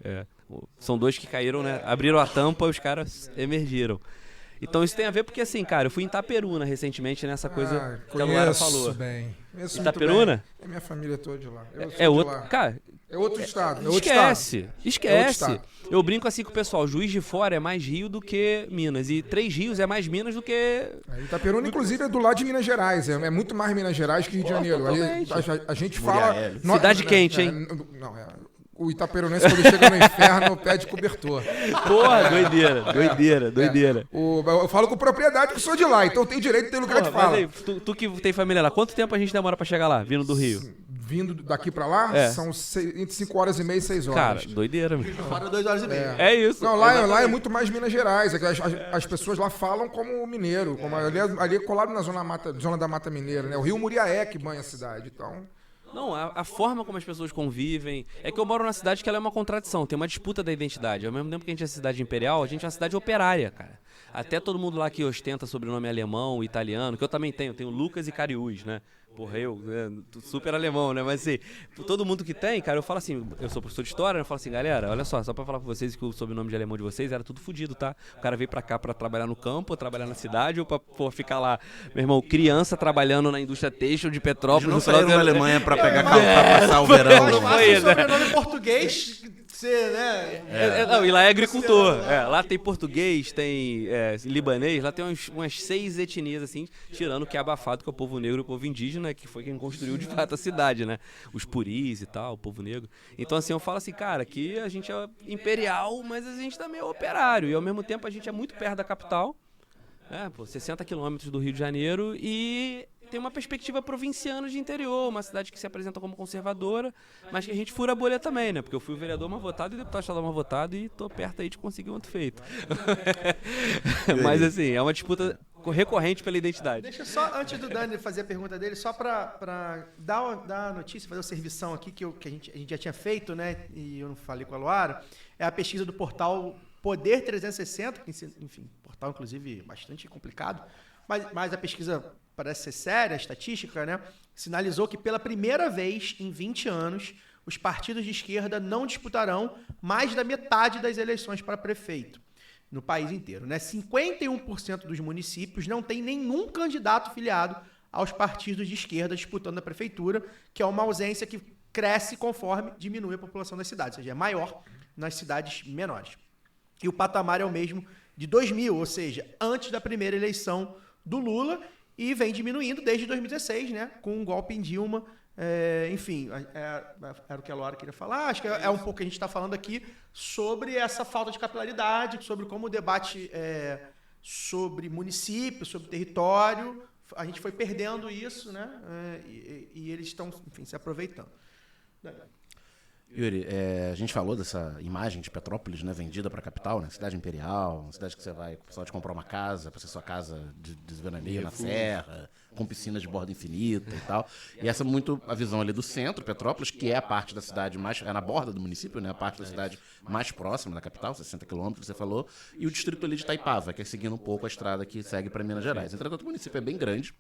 São dois que caíram, né? Abriram a tampa e os caras emergiram. Então isso tem a ver porque, assim, cara, eu fui em Itaperuna recentemente nessa coisa que a Luara falou. Conheço Itaperuna? bem. É minha família toda de lá. Cara, é outro estado. Esquece. É outro estado. Eu brinco assim com o pessoal, Juiz de Fora é mais Rio do que Minas, e Três Rios é mais Minas do que... Itaperuna, inclusive, é do lado de Minas Gerais. É muito mais Minas Gerais que Rio de Janeiro. A gente fala... Cidade quente, hein? O itaperunense, quando chega no inferno, pede cobertor. Porra, doideira. Eu falo com propriedade que sou de lá, então tem direito de ter lugar de fala. Mas aí, tu que tem família lá, quanto tempo a gente demora pra chegar lá, vindo do Rio? Vindo daqui pra lá, são entre 5 horas e meia e 6 horas. Cara, doideira, meu. Fora 2 horas e meia. É isso. Não, lá é muito mais Minas Gerais. As pessoas lá falam como mineiro. Ali é colado na zona da Mata Mineira, né? O Rio Muriaé que banha a cidade, então... Não, a forma como as pessoas convivem... É que eu moro numa cidade que ela é uma contradição, tem uma disputa da identidade. Ao mesmo tempo que a gente é cidade imperial, a gente é uma cidade operária, cara. Até todo mundo lá que ostenta sobrenome alemão, italiano, que eu também tenho Lucas e Cariús, né? Porra, super alemão, né? Mas assim, todo mundo que tem, cara, eu falo assim, eu sou professor de história, eu falo assim, galera, olha só pra falar com vocês que o sobrenome de alemão de vocês era tudo fudido, tá? O cara veio pra cá pra trabalhar no campo, trabalhar na cidade, ou pra ficar lá, meu irmão, criança trabalhando na indústria têxtil de Petrópolis. Não saíram na Alemanha pra pegar pra passar o verão. Mais Não fácil foi, o sobrenome português ser, né? Não, e lá é agricultor. Lá tem português, tem libanês, lá tem umas 6 etnias, assim, tirando o que é abafado, que é o povo negro e o povo indígena, que foi quem construiu de fato a cidade, né? Os puris e tal, o povo negro. Então, assim, eu falo assim, cara, que a gente é imperial, mas a gente também é operário. E ao mesmo tempo a gente é muito perto da capital, 60 quilômetros do Rio de Janeiro, e tem uma perspectiva provinciana de interior, uma cidade que se apresenta como conservadora, mas que a gente fura a bolha também, né? Porque eu fui o vereador mais votado e o deputado estadual mais votado e tô perto aí de conseguir um outro feito. Mas assim, é uma disputa recorrente pela identidade. Deixa só, antes do Dani fazer a pergunta dele, só para dar a notícia, fazer uma servição aqui que a gente já tinha feito, né? E eu não falei com a Luara, é a pesquisa do portal Poder 360, que, enfim, portal inclusive bastante complicado, mas a pesquisa parece ser séria, estatística, né? Sinalizou que pela primeira vez em 20 anos, os partidos de esquerda não disputarão mais da metade das eleições para prefeito no país inteiro, né? 51% dos municípios não tem nenhum candidato filiado aos partidos de esquerda disputando a prefeitura, que é uma ausência que cresce conforme diminui a população das cidades, ou seja, é maior nas cidades menores. E o patamar é o mesmo de 2000, ou seja, antes da primeira eleição do Lula, e vem diminuindo desde 2016, né? Com um golpe em Dilma. Enfim, era o que a Laura queria falar. Acho que é um pouco que a gente está falando aqui sobre essa falta de capilaridade, sobre como o debate sobre município, sobre território, a gente foi perdendo isso, né? E eles estão, enfim, se aproveitando. Yuri, a gente falou dessa imagem de Petrópolis, né, vendida para a capital, né, cidade imperial, uma cidade que você vai só de comprar uma casa, para ser sua casa de veraneio na serra, com piscinas de borda infinita e tal. E essa é muito a visão ali do centro, Petrópolis, que é a parte da cidade mais, na borda do município, né, a parte da cidade mais próxima da capital, 60 quilômetros, você falou, e o distrito ali de Itaipava, que é seguindo um pouco a estrada que segue para Minas Gerais. Entretanto, o município é bem grande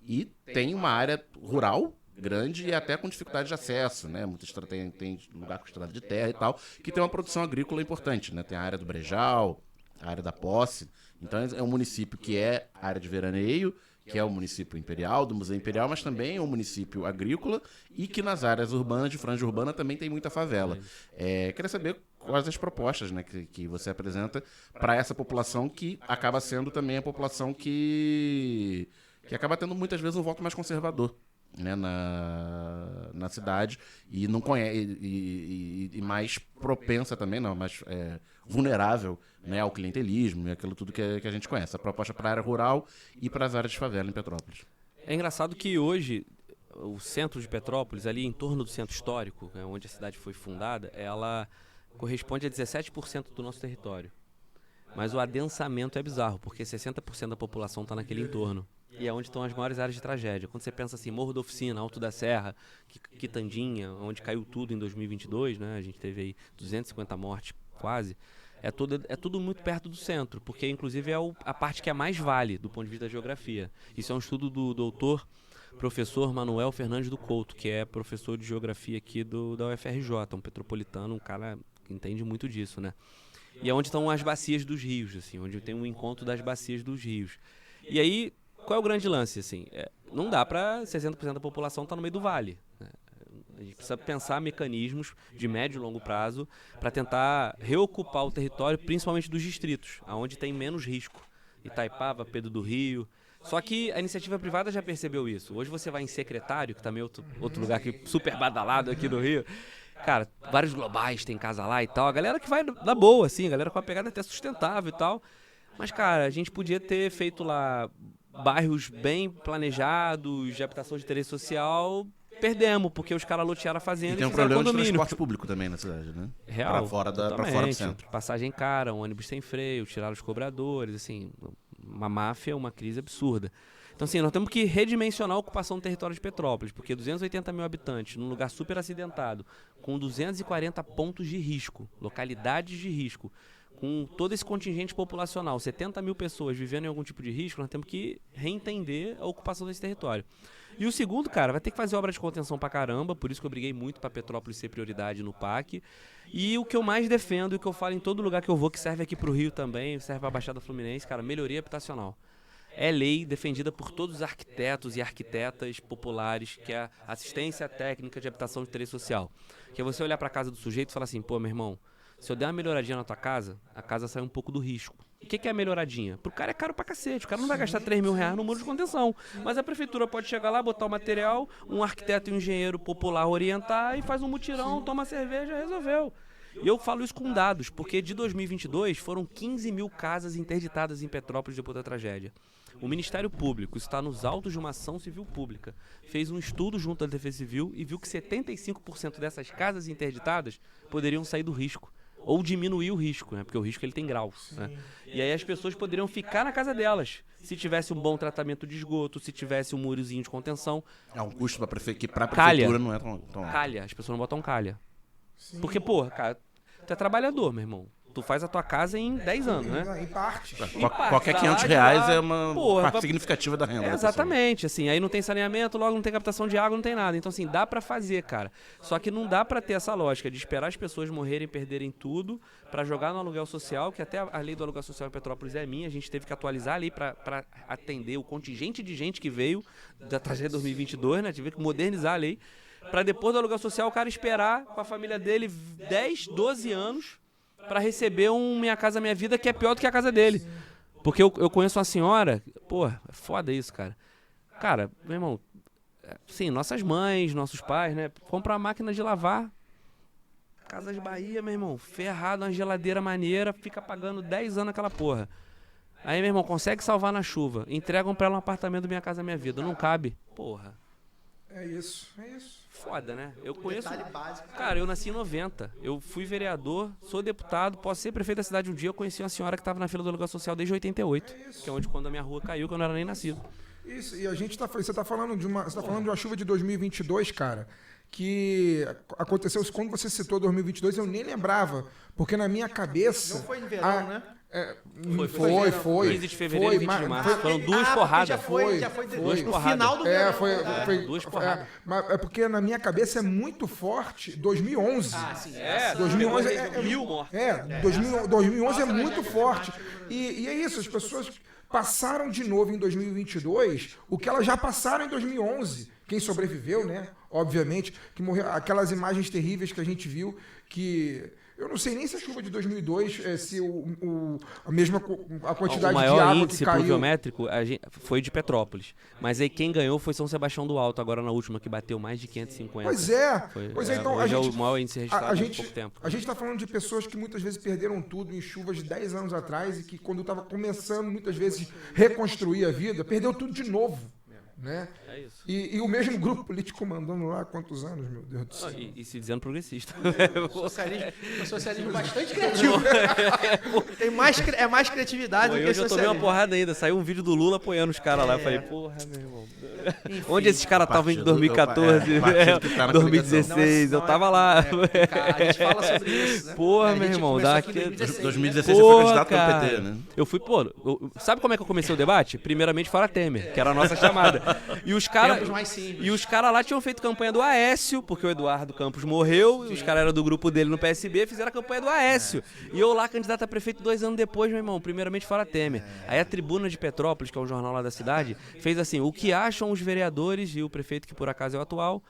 e tem uma área rural grande e até com dificuldade de acesso, né? Muita estrada tem lugar com estrada de terra e tal, que tem uma produção agrícola importante, né? Tem a área do Brejal, a área da Posse. Então é um município que é área de veraneio, que é o município imperial, do Museu Imperial, mas também é um município agrícola e que nas áreas urbanas, de franja urbana, também tem muita favela. Queria saber quais as propostas, né, que você apresenta para essa população que acaba sendo também a população que acaba tendo muitas vezes um voto mais conservador, né, na cidade e não conhece e mais propensa também, não, mais vulnerável, né, ao clientelismo e aquilo tudo que a gente conhece. A proposta para a área rural e para as áreas de favela em Petrópolis. É engraçado que hoje o centro de Petrópolis, ali em torno do centro histórico, né, onde a cidade foi fundada, ela corresponde a 17% do nosso território. Mas o adensamento é bizarro, porque 60% da população está naquele entorno. E é onde estão as maiores áreas de tragédia. Quando você pensa assim, Morro da Oficina, Alto da Serra, Quitandinha, onde caiu tudo em 2022, né? A gente teve aí 250 mortes quase. É tudo muito perto do centro, porque inclusive é a parte que é mais vale do ponto de vista da geografia. Isso é um estudo do doutor professor Manuel Fernandes do Couto, que é professor de geografia aqui da UFRJ, um petropolitano, um cara que entende muito disso, né? E é onde estão as bacias dos rios, assim, onde tem um encontro das bacias dos rios. E aí, qual é o grande lance, assim? Não dá para 60% da população estar no meio do vale, né? A gente precisa pensar mecanismos de médio e longo prazo para tentar reocupar o território, principalmente dos distritos, onde tem menos risco. Itaipava, Pedro do Rio. Só que a iniciativa privada já percebeu isso. Hoje você vai em Secretário, que também é outro lugar aqui, super badalado aqui no Rio. Cara, vários globais tem casa lá e tal. A galera que vai na boa, assim, a galera com uma pegada até sustentável e tal. Mas, cara, a gente podia ter feito lá bairros bem planejados, de habitação de interesse social. Perdemos, porque os caras lotearam a fazenda e tem um problema de transporte público também na cidade, né? Real. Pra fora do centro. Passagem cara, um ônibus sem freio, tiraram os cobradores, assim, uma máfia, uma crise absurda. Então, assim, nós temos que redimensionar a ocupação do território de Petrópolis, porque 280 mil habitantes, num lugar super acidentado, com 240 pontos de risco, localidades de risco, com todo esse contingente populacional, 70 mil pessoas vivendo em algum tipo de risco, nós temos que reentender a ocupação desse território. E o segundo, cara, vai ter que fazer obra de contenção pra caramba, por isso que eu briguei muito pra Petrópolis ser prioridade no PAC. E o que eu mais defendo, e o que eu falo em todo lugar que eu vou, que serve aqui pro Rio também, serve pra Baixada Fluminense, cara, melhoria habitacional. É lei defendida por todos os arquitetos e arquitetas populares, que é a assistência técnica de habitação de interesse social. Que é você olhar pra casa do sujeito e falar assim, pô, meu irmão, se eu der uma melhoradinha na tua casa, a casa sai um pouco do risco. O que é a melhoradinha? Pro cara é caro pra cacete. O cara não vai gastar 3 mil reais no muro de contenção. Mas a prefeitura pode chegar lá, botar o material, um arquiteto e um engenheiro popular orientar e faz um mutirão, toma cerveja, resolveu. E eu falo isso com dados, porque de 2022 foram 15 mil casas interditadas em Petrópolis depois da tragédia. O Ministério Público, isso está nos autos de uma ação civil pública, fez um estudo junto à Defesa Civil e viu que 75% dessas casas interditadas poderiam sair do risco. Ou diminuir o risco, né? Porque o risco ele tem graus. Né? E aí as pessoas poderiam ficar na casa delas, se tivesse um bom tratamento de esgoto, se tivesse um murozinho de contenção. É um custo para que para a prefeitura não é tão... Calha, as pessoas não botam calha. Sim. Porque, porra, cara, tu é trabalhador, meu irmão. Tu faz a tua casa em 10 anos, né? Em parte. Qualquer 500 reais é uma parte significativa da renda. Exatamente, assim, aí não tem saneamento, logo não tem captação de água, não tem nada. Então, assim, dá pra fazer, cara. Só que não dá pra ter essa lógica de esperar as pessoas morrerem, perderem tudo, pra jogar no aluguel social, que até a lei do aluguel social em Petrópolis é minha, a gente teve que atualizar a lei pra atender o contingente de gente que veio da tragédia de 2022, né? Tive que modernizar a lei, pra depois do aluguel social o cara esperar com a família dele 10, 12 anos para receber um Minha Casa Minha Vida que é pior do que a casa dele. Sim. Porque eu conheço uma senhora, pô, é foda isso, cara. Cara, meu irmão, sim, nossas mães, nossos pais, né, compram uma máquina de lavar. Casa de Bahia, meu irmão, ferrado, uma geladeira maneira, fica pagando 10 anos aquela porra. Aí, meu irmão, consegue salvar na chuva, entregam pra ela um apartamento do Minha Casa Minha Vida, não cabe. Porra. É isso, é isso. Foda, né? Eu conheço... Cara, eu nasci em 90. Eu fui vereador, sou deputado, posso ser prefeito da cidade um dia. Eu conheci uma senhora que estava na fila do aluguel social desde 88. Que é onde quando a minha rua caiu, que eu não era nem nascido. Isso, e a gente você tá falando de uma chuva de 2022, cara, que aconteceu isso quando você citou 2022, eu nem lembrava, porque na minha cabeça... Não foi em verão, né? Foi. 15 de fevereiro e 20 de março. Foram duas porradas. Já foi no final do verão. Foi duas porradas. Mas é porque na minha cabeça é muito forte 2011. Ah, sim. 2011 mil mortes. 2011 é muito forte. E é isso, as pessoas passaram de novo em 2022 o que elas já passaram em 2011. Quem sobreviveu, né? Obviamente, que morreu. Aquelas imagens terríveis que a gente viu que... Eu não sei nem se a chuva de 2002, se a quantidade de água que caiu... O maior índice pluviométrico foi de Petrópolis. Mas aí quem ganhou foi São Sebastião do Alto, agora na última, que bateu mais de 550. Pois é, então a gente... é o maior índice registrado há pouco tempo. A gente está falando de pessoas que muitas vezes perderam tudo em chuvas de 10 anos atrás e que quando estava começando, muitas vezes, reconstruir a vida, perdeu tudo de novo. Né? É isso. E o mesmo grupo político mandando lá há quantos anos, meu Deus do céu. E se dizendo progressista. O socialismo bastante criativo. Tem mais criatividade do que hoje socialismo. Eu tomei uma porrada ainda. Saiu um vídeo do Lula apoiando os caras lá. Eu falei, porra, meu irmão. Enfim, onde esses caras estavam em 2014, 2016? Eu tava lá. A gente fala sobre isso, né? Porra, meu irmão. 2016 você foi candidato pelo PT, né? Eu fui, sabe como é que eu comecei o debate? Primeiramente fora Temer, que era a nossa chamada. E os caras lá tinham feito campanha do Aécio, porque o Eduardo Campos morreu, e os caras eram do grupo dele no PSB, fizeram a campanha do Aécio. E eu lá, candidato a prefeito 2 anos depois, meu irmão, primeiramente fora Temer. Aí a Tribuna de Petrópolis, que é um jornal lá da cidade, fez assim, o que acham os vereadores e o prefeito, que por acaso é o atual,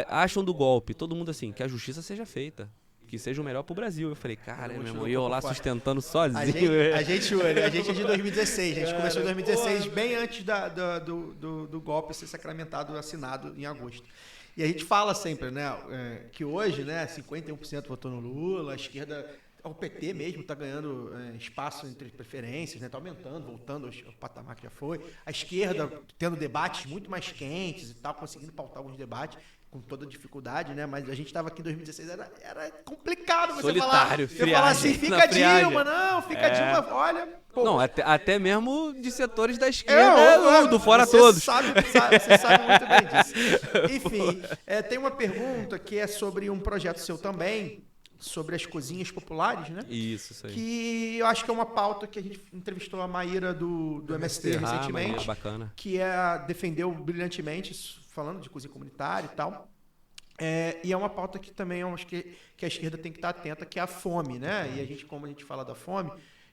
acham do golpe. Todo mundo assim, que a justiça seja feita. Que seja o melhor pro Brasil. Eu falei, cara, meu irmão, e eu lá sustentando sozinho. A gente é de 2016. A gente começou em 2016, bem antes do golpe ser sacramentado, assinado em agosto. E a gente fala sempre, né, que hoje, né, 51% votou no Lula, a esquerda, o PT mesmo está ganhando espaço entre preferências, né, está aumentando, voltando ao patamar que já foi. A esquerda tendo debates muito mais quentes e tal, conseguindo pautar alguns debates. Com toda dificuldade, né? Mas a gente estava aqui em 2016, era complicado você solitário, falar. Você falar assim, fica Dilma, não, fica Dilma, olha... Pô, não, até mesmo de setores da esquerda, do fora todos. Você sabe muito bem disso. Enfim, tem uma pergunta que é sobre um projeto seu também, sobre as cozinhas populares, né? Isso aí. Que eu acho que é uma pauta que a gente entrevistou a Maíra do MST recentemente, Maíra, bacana. que defendeu brilhantemente, falando de cozinha comunitária e tal. E é uma pauta que também eu acho que a esquerda tem que estar atenta, que é a fome, né? E a gente, como a gente fala da fome,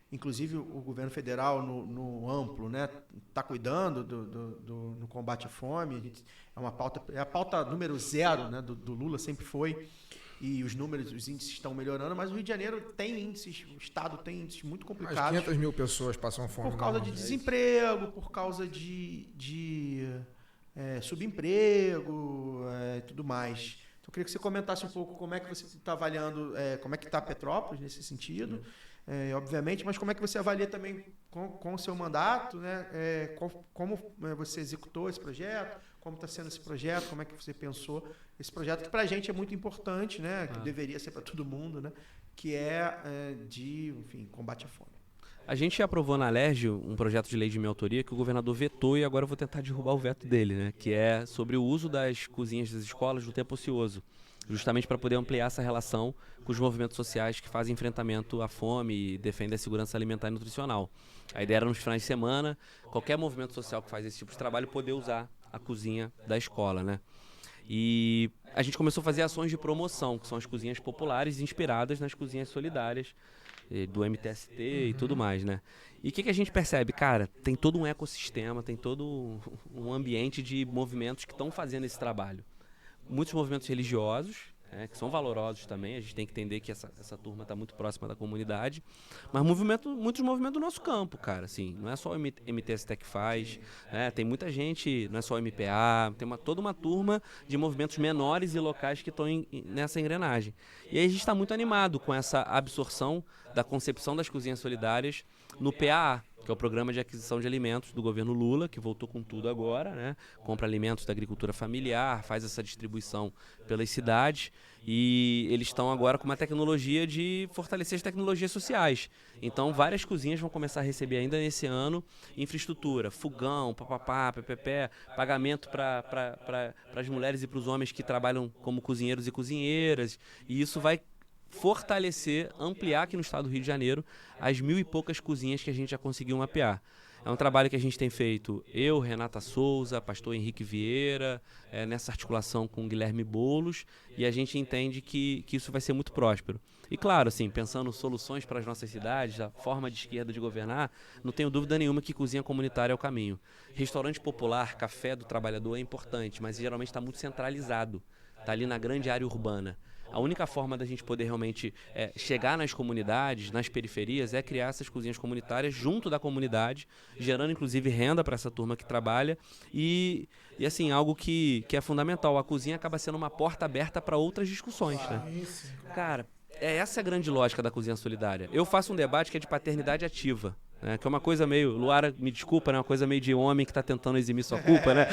inclusive o governo federal no amplo, né, está cuidando no combate à fome. É uma pauta, é a pauta número 0, né, do Lula, sempre foi. E os índices estão melhorando, mas o Rio de Janeiro tem índices, o estado tem índices muito complicados. Mais 500 mil pessoas passam fome. Por causa de desemprego, por causa de subemprego e tudo mais. Então, eu queria que você comentasse um pouco como é que você está avaliando, como é que está Petrópolis nesse sentido, obviamente, mas como é que você avalia também com o seu mandato, né, como você executou esse projeto, como está sendo esse projeto, como é que você pensou esse projeto, que para a gente é muito importante, né, que deveria ser para todo mundo, né, que enfim, combate à fome. A gente aprovou na Alerj um projeto de lei de minha autoria que o governador vetou e agora eu vou tentar derrubar o veto dele, né? Que é sobre o uso das cozinhas das escolas no tempo ocioso, justamente para poder ampliar essa relação com os movimentos sociais que fazem enfrentamento à fome e defendem a segurança alimentar e nutricional. A ideia era nos finais de semana, qualquer movimento social que faz esse tipo de trabalho poder usar a cozinha da escola, né? E a gente começou a fazer ações de promoção, que são as cozinhas populares inspiradas nas cozinhas solidárias do MTST e tudo mais, né? E o que a gente percebe? Cara, tem todo um ecossistema, tem todo um ambiente de movimentos que estão fazendo esse trabalho. Muitos movimentos religiosos, que são valorosos também, a gente tem que entender que essa turma está muito próxima da comunidade, mas muitos movimentos do nosso campo, cara, assim, não é só o MTST que faz, tem muita gente, não é só o MPA, tem toda uma turma de movimentos menores e locais que estão nessa engrenagem. E aí a gente está muito animado com essa absorção da concepção das cozinhas solidárias no PAA, que é o Programa de Aquisição de Alimentos do governo Lula, que voltou com tudo agora, né? Compra alimentos da agricultura familiar, faz essa distribuição pelas cidades e eles estão agora com uma tecnologia de fortalecer as tecnologias sociais. Então, várias cozinhas vão começar a receber ainda nesse ano infraestrutura, fogão, papapá, PPP, pagamento para as mulheres e para os homens que trabalham como cozinheiros e cozinheiras, e isso vai fortalecer, ampliar aqui no estado do Rio de Janeiro as 1.000 e poucas cozinhas que a gente já conseguiu mapear. É um trabalho que a gente tem feito, eu, Renata Souza, pastor Henrique Vieira, nessa articulação com Guilherme Boulos, e a gente entende que isso vai ser muito próspero. E claro, assim, pensando soluções para as nossas cidades, a forma de esquerda de governar, não tenho dúvida nenhuma que cozinha comunitária é o caminho. Restaurante popular, café do trabalhador é importante, mas geralmente está muito centralizado, está ali na grande área urbana. A única forma da gente poder realmente chegar nas comunidades, nas periferias, é criar essas cozinhas comunitárias junto da comunidade, gerando inclusive renda para essa turma que trabalha e assim, algo que é fundamental. A cozinha acaba sendo uma porta aberta para outras discussões, né? Cara, essa é a grande lógica da cozinha solidária. Eu faço um debate que é de paternidade ativa, que é uma coisa meio, Luara, me desculpa, né? Uma coisa meio de homem que tá tentando eximir sua culpa, né?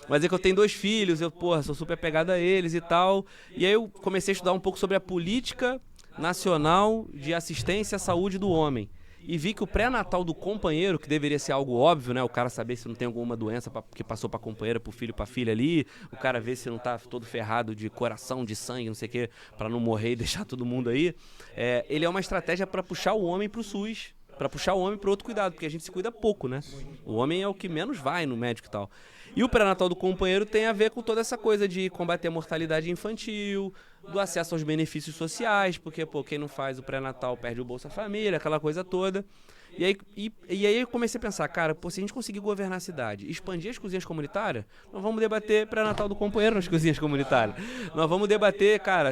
Mas é que eu tenho 2 filhos, eu, sou super apegado a eles e tal. E aí eu comecei a estudar um pouco sobre a política nacional de assistência à saúde do homem. E vi que o pré-natal do companheiro, que deveria ser algo óbvio, né? O cara saber se não tem alguma doença que passou pra companheira, pro filho, pra filha ali. O cara ver se não tá todo ferrado de coração, de sangue, não sei o quê, pra não morrer e deixar todo mundo aí. Ele é uma estratégia para puxar o homem pro SUS, para puxar o homem pro outro cuidado, porque a gente se cuida pouco, né? O homem é o que menos vai no médico e tal. E o pré-natal do companheiro tem a ver com toda essa coisa de combater a mortalidade infantil, do acesso aos benefícios sociais, porque, quem não faz o pré-natal perde o Bolsa Família, aquela coisa toda. E aí eu comecei a pensar, cara, se a gente conseguir governar a cidade, expandir as cozinhas comunitárias, nós vamos debater pré-natal do companheiro nas cozinhas comunitárias. Nós vamos debater, cara,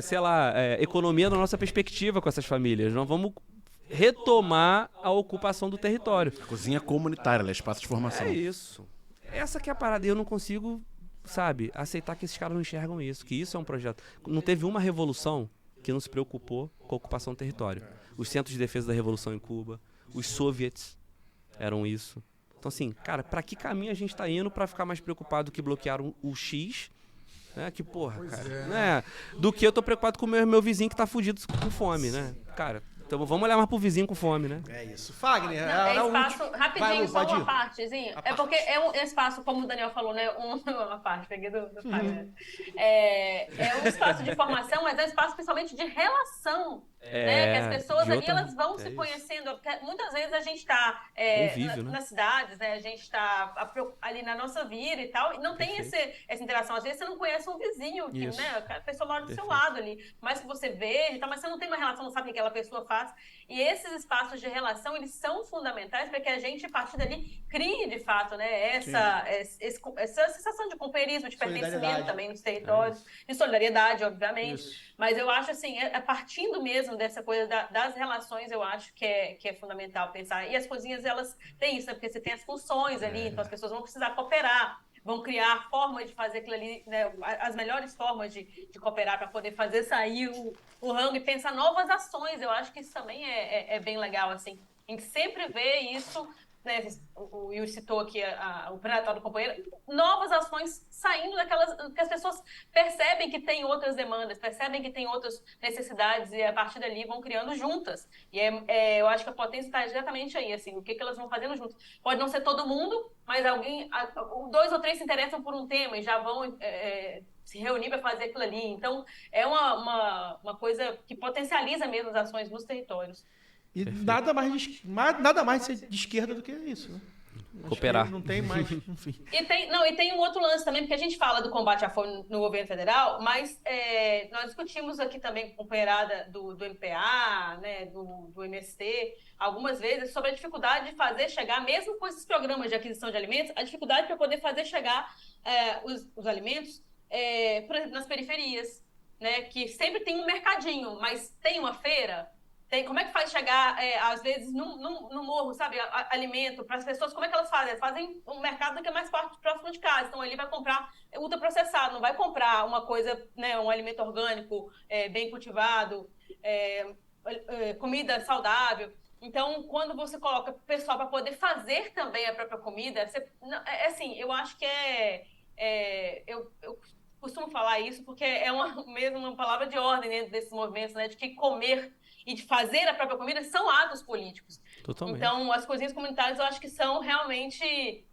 economia da nossa perspectiva com essas famílias. Nós vamos retomar a ocupação do território. A cozinha comunitária, espaço de formação. É isso. Essa que é a parada, eu não consigo, aceitar que esses caras não enxergam isso, que isso é um projeto. Não teve uma revolução que não se preocupou com a ocupação do território. Os centros de defesa da revolução em Cuba, os soviets eram isso. Então assim, cara, pra que caminho a gente tá indo pra ficar mais preocupado que bloquear o X, né? Que porra, cara, né? Do que eu tô preocupado com o meu vizinho que tá fudido com fome, né? Cara, Então vamos olhar mais pro vizinho com fome, né? É isso. Fagner, Não, era o espaço, último. rapidinho, Vai, Lu, só pode uma ir. partezinha. A É porque parte. é um espaço, como o Daniel falou, né? Uma parte, peguei do Fagner. É um espaço de formação, mas é um espaço principalmente de relação. Né? Que as pessoas de ali outra- elas vão é se isso. conhecendo. Porque muitas vezes a gente está Convívio, né? nas cidades, né? A gente está ali na nossa vida e tal, e não tem essa interação. Às vezes você não conhece um vizinho, que, Isso. né? A pessoa mora do seu Perfeito. lado ali, mas que você veja, tá? Mas você não tem uma relação, não sabe o que aquela pessoa faz. E esses espaços de relação, eles são fundamentais para que a gente, a partir dali, crie, de fato, né? Essa sensação de companheirismo, de pertencimento Solidariedade. também nos territórios, de solidariedade, obviamente. Isso. Mas eu acho, assim, partindo mesmo dessa coisa das relações, eu acho que é fundamental pensar. E as cozinhas, elas têm isso, né? Porque você tem as funções ali, então as pessoas vão precisar cooperar, vão criar formas de fazer aquilo ali, né? As melhores formas de cooperar para poder fazer sair o rango e pensar novas ações. Eu acho que isso também é bem legal, assim. A gente sempre vê isso, né? O Yuri citou aqui o pré-natal do companheiro, novas ações saindo daquelas que as pessoas percebem que tem outras demandas, percebem que tem outras necessidades e a partir dali vão criando juntas. E eu acho que a potência está diretamente aí, assim, o que elas vão fazendo juntas. Pode não ser todo mundo, mas dois ou três se interessam por um tema e já vão se reunir para fazer aquilo ali. Então, é uma coisa que potencializa mesmo as ações nos territórios. E nada mais de ser de esquerda do que isso, né? Acho Cooperar. que não tem mais, enfim. E tem um outro lance também, porque a gente fala do combate à fome no governo federal, mas nós discutimos aqui também com a companheirada do MPA, né, do MST, algumas vezes, sobre a dificuldade de fazer chegar, mesmo com esses programas de aquisição de alimentos, a dificuldade para poder fazer chegar os alimentos, por exemplo, nas periferias, né, que sempre tem um mercadinho, mas tem uma feira. Como é que faz chegar, às vezes, no morro, sabe, alimento para as pessoas? Como é que elas fazem? Elas fazem um mercado que é mais próximo de casa. Então, ele vai comprar ultraprocessado, não vai comprar uma coisa, né, um alimento orgânico, bem cultivado, comida saudável. Então, quando você coloca o pessoal para poder fazer também a própria comida, assim, eu acho que eu costumo falar isso porque mesmo uma palavra de ordem dentro desses movimentos, né, de que comer e de fazer a própria comida são atos políticos. Totalmente. Então, as cozinhas comunitárias, eu acho que são realmente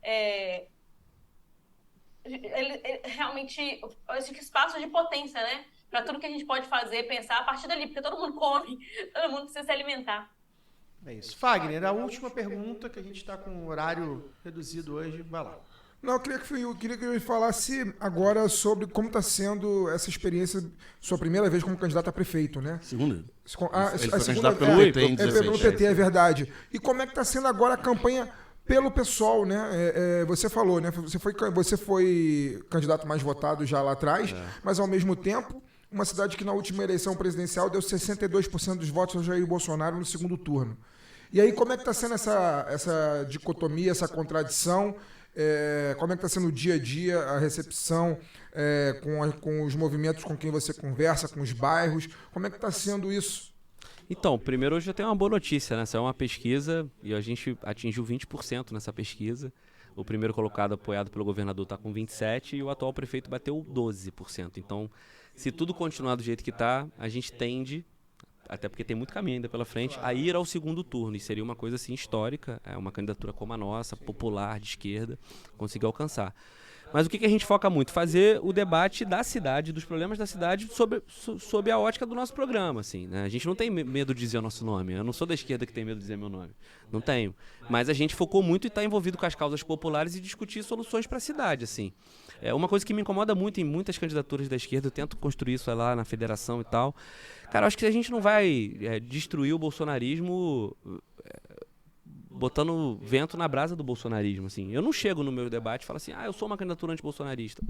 acho que espaços de potência, né? Para tudo que a gente pode fazer, pensar a partir dali, porque todo mundo come, todo mundo precisa se alimentar. É isso. Fagner, a última pergunta, que a gente está com o horário reduzido hoje. Vai lá. Não, eu queria que eu falasse agora sobre como está sendo essa experiência, sua primeira vez como candidato a prefeito, né? Segunda? Ele foi candidato pelo PT em 16. Pelo PT, é verdade. E como é que está sendo agora a campanha pelo PSOL, né? Você falou, né? Você foi candidato mais votado já lá atrás, mas ao mesmo tempo, uma cidade que na última eleição presidencial deu 62% dos votos ao Jair Bolsonaro no segundo turno. E aí, como é que está sendo essa dicotomia, essa contradição? Como é que está sendo o dia a dia, a recepção com os movimentos com quem você conversa, com os bairros? Como é que está sendo isso? Então, primeiro hoje eu tenho uma boa notícia, né? Saiu uma pesquisa e a gente atingiu 20% nessa pesquisa. O primeiro colocado, apoiado pelo governador, está com 27% e o atual prefeito bateu 12%. Então, se tudo continuar do jeito que está, a gente tende, até porque tem muito caminho ainda pela frente, a ir ao segundo turno. E seria uma coisa assim histórica, uma candidatura como a nossa, popular, de esquerda, conseguir alcançar. Mas o que a gente foca muito? Fazer o debate da cidade, dos problemas da cidade, sob a ótica do nosso programa. Assim, né? A gente não tem medo de dizer o nosso nome. Eu não sou da esquerda que tem medo de dizer meu nome. Não tenho. Mas a gente focou muito em estar envolvido com as causas populares e discutir soluções para a cidade. Assim. Uma coisa que me incomoda muito em muitas candidaturas da esquerda, eu tento construir isso lá na federação e tal. Cara, eu acho que a gente não vai destruir o bolsonarismo botando vento na brasa do bolsonarismo, assim. Eu não chego no meu debate e falo assim, eu sou uma candidatura antibolsonarista.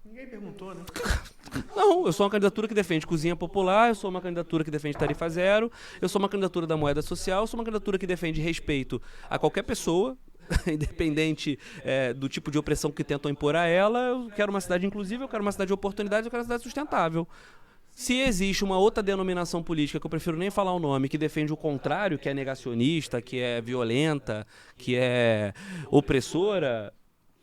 Ninguém perguntou, né? Não, eu sou uma candidatura que defende cozinha popular, eu sou uma candidatura que defende tarifa zero, eu sou uma candidatura da moeda social, eu sou uma candidatura que defende respeito a qualquer pessoa, independente do tipo de opressão que tentam impor a ela. Eu quero uma cidade inclusiva, eu quero uma cidade de oportunidades, eu quero uma cidade sustentável. Se existe uma outra denominação política, que eu prefiro nem falar o nome, que defende o contrário, que é negacionista, que é violenta, que é opressora,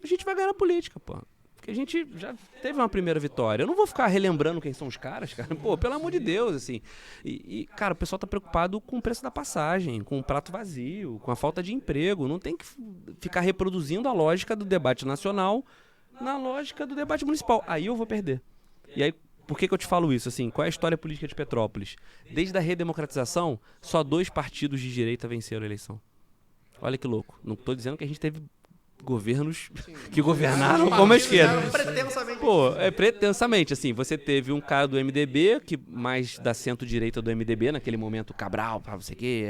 a gente vai ganhar na política, pô. porque a gente já teve uma primeira vitória. Eu não vou ficar relembrando quem são os caras, cara. Pô, pelo amor de Deus, assim. Cara, o pessoal tá preocupado com o preço da passagem, com o prato vazio, com a falta de emprego. Não tem que ficar reproduzindo a lógica do debate nacional na lógica do debate municipal. Aí eu vou perder. E aí, por que eu te falo isso? Assim, qual é a história política de Petrópolis? Desde a redemocratização, só 2 partidos de direita venceram a eleição. Olha que louco. Não estou dizendo que a gente teve governos que governaram como a esquerda. Pretensamente. Pô, pretensamente, assim, você teve um cara do MDB, que mais da centro-direita do MDB, naquele momento, Cabral, não sei o quê,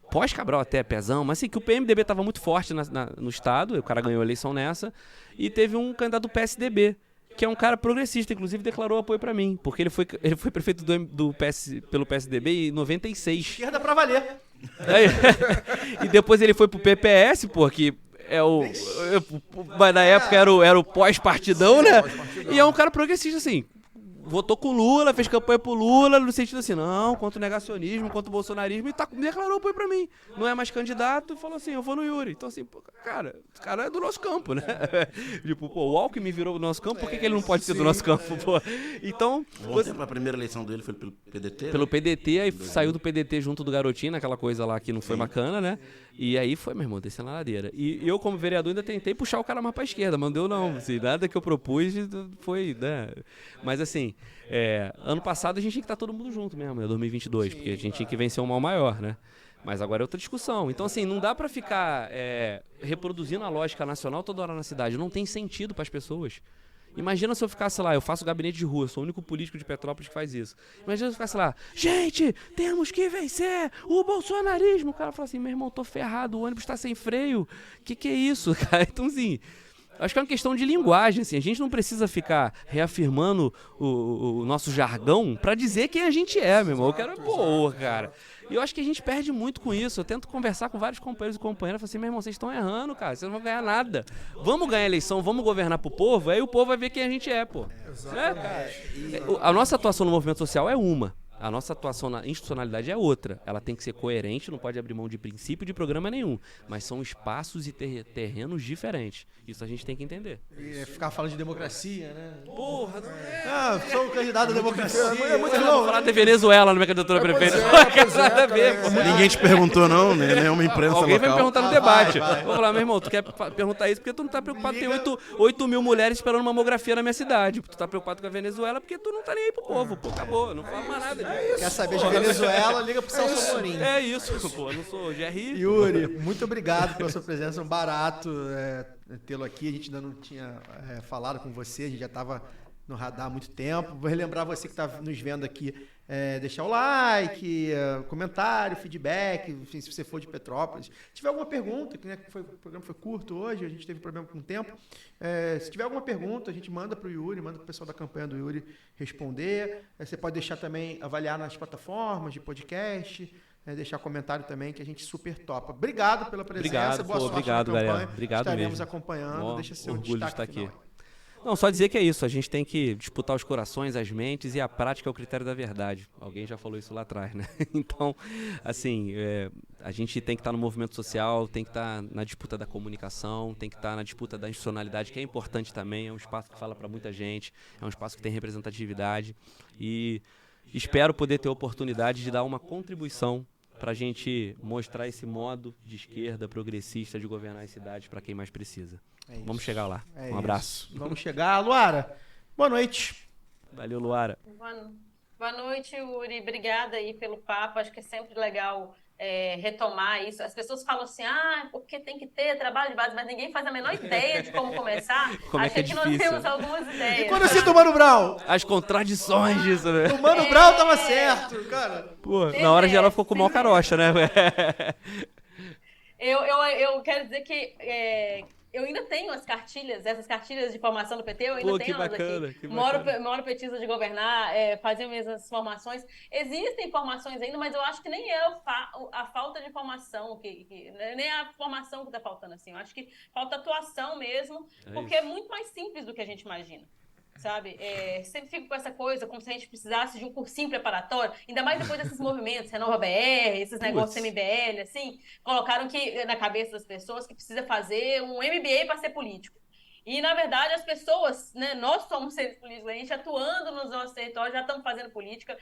pós-Cabral até, Pezão, mas assim, que o PMDB estava muito forte no estado, o cara ganhou a eleição nessa, e teve um candidato do PSDB, que é um cara progressista, inclusive declarou apoio pra mim, porque ele foi prefeito pelo PSDB em 96. Esquerda pra valer. E depois ele foi pro PPS, pô, que mas na época era o pós-partidão, né? E é um cara progressista, assim. Votou com o Lula, fez campanha pro Lula, no sentido assim, não, contra o negacionismo, contra o bolsonarismo, e declarou apoio pra mim. Não é mais candidato, e falou assim, eu vou no Yuri. Então assim, pô, cara, esse cara é do nosso campo, né? Tipo, pô, o Alckmin virou do nosso campo, por que ele não pode ser do nosso campo, pô? Então... A primeira eleição dele foi pelo PDT? Pelo PDT, aí saiu do PDT junto do Garotinho, aquela coisa lá que não foi bacana, né? E aí foi, meu irmão, descendo na ladeira. E eu, como vereador, ainda tentei puxar o cara mais pra esquerda, mas não deu não. Assim, nada que eu propus foi, né? Mas assim, ano passado a gente tinha que estar todo mundo junto mesmo, né? 2022, porque a gente tinha que vencer um mal maior, né? Mas agora é outra discussão. Então, assim, não dá pra ficar reproduzindo a lógica nacional toda hora na cidade. Não tem sentido pras pessoas. Imagina se eu ficasse lá, eu faço gabinete de rua, sou o único político de Petrópolis que faz isso. Imagina se eu ficasse lá, gente, temos que vencer o bolsonarismo. O cara fala assim, meu irmão, tô ferrado, o ônibus tá sem freio. Que é isso, cara? Então, assim, acho que é uma questão de linguagem, assim. A gente não precisa ficar reafirmando o nosso jargão pra dizer quem a gente é, meu irmão. Eu quero, cara. E eu acho que a gente perde muito com isso. Eu tento conversar com vários companheiros e companheiras. Eu falo assim, meu irmão, vocês estão errando, cara. Vocês não vão ganhar nada. Vamos ganhar a eleição, vamos governar pro povo, aí o povo vai ver quem a gente é, pô. A nossa atuação no movimento social é uma. A nossa atuação na institucionalidade é outra. Ela tem que ser coerente, não pode abrir mão de princípio de programa nenhum. Mas são espaços e terrenos diferentes. Isso a gente tem que entender. E ficar falando de democracia, né? Porra, não é. Ah, sou um candidato à democracia. É muito Eu vou falar de Venezuela na minha candidatura a prefeito. Nada a ver, pô. Ninguém te perguntou, não, né? Nenhuma imprensa Alguém vai me local. perguntar no debate. Vou falar, meu irmão, tu quer perguntar isso porque tu não tá preocupado? Tem 8 mil mulheres esperando uma mamografia na minha cidade. Tu tá preocupado com a Venezuela porque tu não tá nem aí pro povo, pô. Acabou, não fala mais nada disso. Quer saber de Venezuela, liga pro Celso Amorim. É isso, pô. Eu não sou Jerry. Yuri, muito obrigado pela sua presença. É um barato tê-lo aqui. A gente ainda não tinha falado com você, a gente já estava no radar há muito tempo. Vou relembrar você que está nos vendo aqui, deixar o like, comentário, feedback, enfim, se você for de Petrópolis. Se tiver alguma pergunta, que, né, o programa foi curto hoje, a gente teve problema com o tempo. Se tiver alguma pergunta, a gente manda para o Yuri, manda para o pessoal da campanha do Yuri responder. Você pode deixar também, avaliar nas plataformas de podcast, deixar comentário também, que a gente super topa. Obrigado pela presença, boa sorte obrigado, na campanha. galera. Obrigado Estaremos mesmo. acompanhando. Deixa seu orgulho de destaque estar aqui. final. Não, só dizer que é isso, a gente tem que disputar os corações, as mentes, e a prática é o critério da verdade. Alguém já falou isso lá atrás, né? Então, assim, a gente tem que estar no movimento social, tem que estar na disputa da comunicação, tem que estar na disputa da institucionalidade, que é importante também, é um espaço que fala para muita gente, é um espaço que tem representatividade, e espero poder ter a oportunidade de dar uma contribuição para a gente mostrar esse modo de esquerda progressista de governar as cidades para quem mais precisa. Vamos chegar lá. Um abraço. Vamos chegar. Luara, boa noite. Valeu, Luara. Boa noite, Yuri. Obrigada aí pelo papo. Acho que é sempre legal retomar isso. As pessoas falam assim, porque tem que ter trabalho de base, mas ninguém faz a menor ideia de como começar. Como Acho que aqui nós temos algumas ideias. E quando eu cito o Mano Brown? As contradições disso, né? O Mano Brown tava certo, cara. Pô, na hora geral ficou com o maior carocha, né? Eu quero dizer que eu ainda tenho essas cartilhas de formação do PT, eu ainda tenho elas aqui. Moro petista de governar, fazer mesmas formações. Existem formações ainda, mas eu acho que nem é a falta de formação, nem a formação que está faltando, assim. Eu acho que falta atuação mesmo, porque é muito mais simples do que a gente imagina. Sabe? Sempre fico com essa coisa, como se a gente precisasse de um cursinho preparatório, ainda mais depois desses movimentos, Renova BR, esses negócios MBL, assim, colocaram na cabeça das pessoas que precisa fazer um MBA para ser político. E, na verdade, as pessoas, né, nós somos seres políticos, a gente atuando nos nossos territórios, já estamos fazendo política.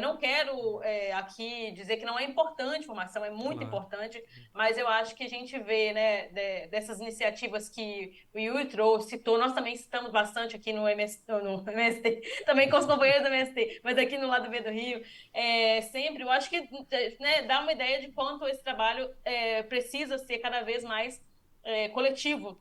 Não quero aqui dizer que não é importante formação, é muito importante, mas eu acho que a gente vê, né, dessas iniciativas que o Yuri trouxe, citou, nós também citamos bastante aqui no MST, também com os companheiros do MST, mas aqui no lado B do Rio, sempre, eu acho que, né, dá uma ideia de quanto esse trabalho precisa ser cada vez mais coletivo.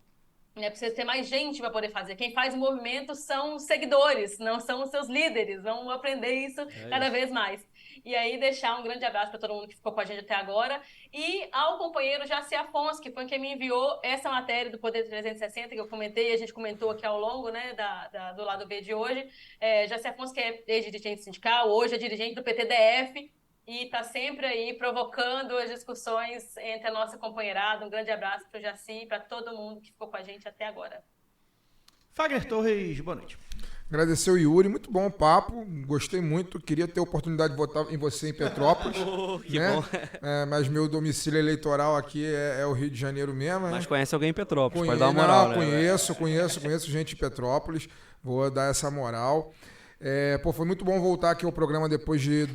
Precisa ter mais gente para poder fazer. Quem faz o movimento são os seguidores, não são os seus líderes. Vamos aprender isso cada vez mais. E aí deixar um grande abraço para todo mundo que ficou com a gente até agora. E ao companheiro Jaci Afonso, que foi quem me enviou essa matéria do Poder 360, que eu comentei, a gente comentou aqui ao longo, né, do lado B de hoje. Jaci Afonso, que é ex-dirigente sindical, hoje é dirigente do PTDF, e está sempre aí provocando as discussões entre a nossa companheirada. Um grande abraço para o Jaci e para todo mundo que ficou com a gente até agora. Fagner Torres, boa noite. Agradecer o Yuri, muito bom o papo, gostei muito, queria ter a oportunidade de votar em você em Petrópolis, que né? bom. Mas meu domicílio eleitoral aqui é o Rio de Janeiro mesmo. Mas né? conhece alguém em Petrópolis, pode dar uma moral, né? Conheço gente de Petrópolis, vou dar essa moral. Foi muito bom voltar aqui ao programa depois de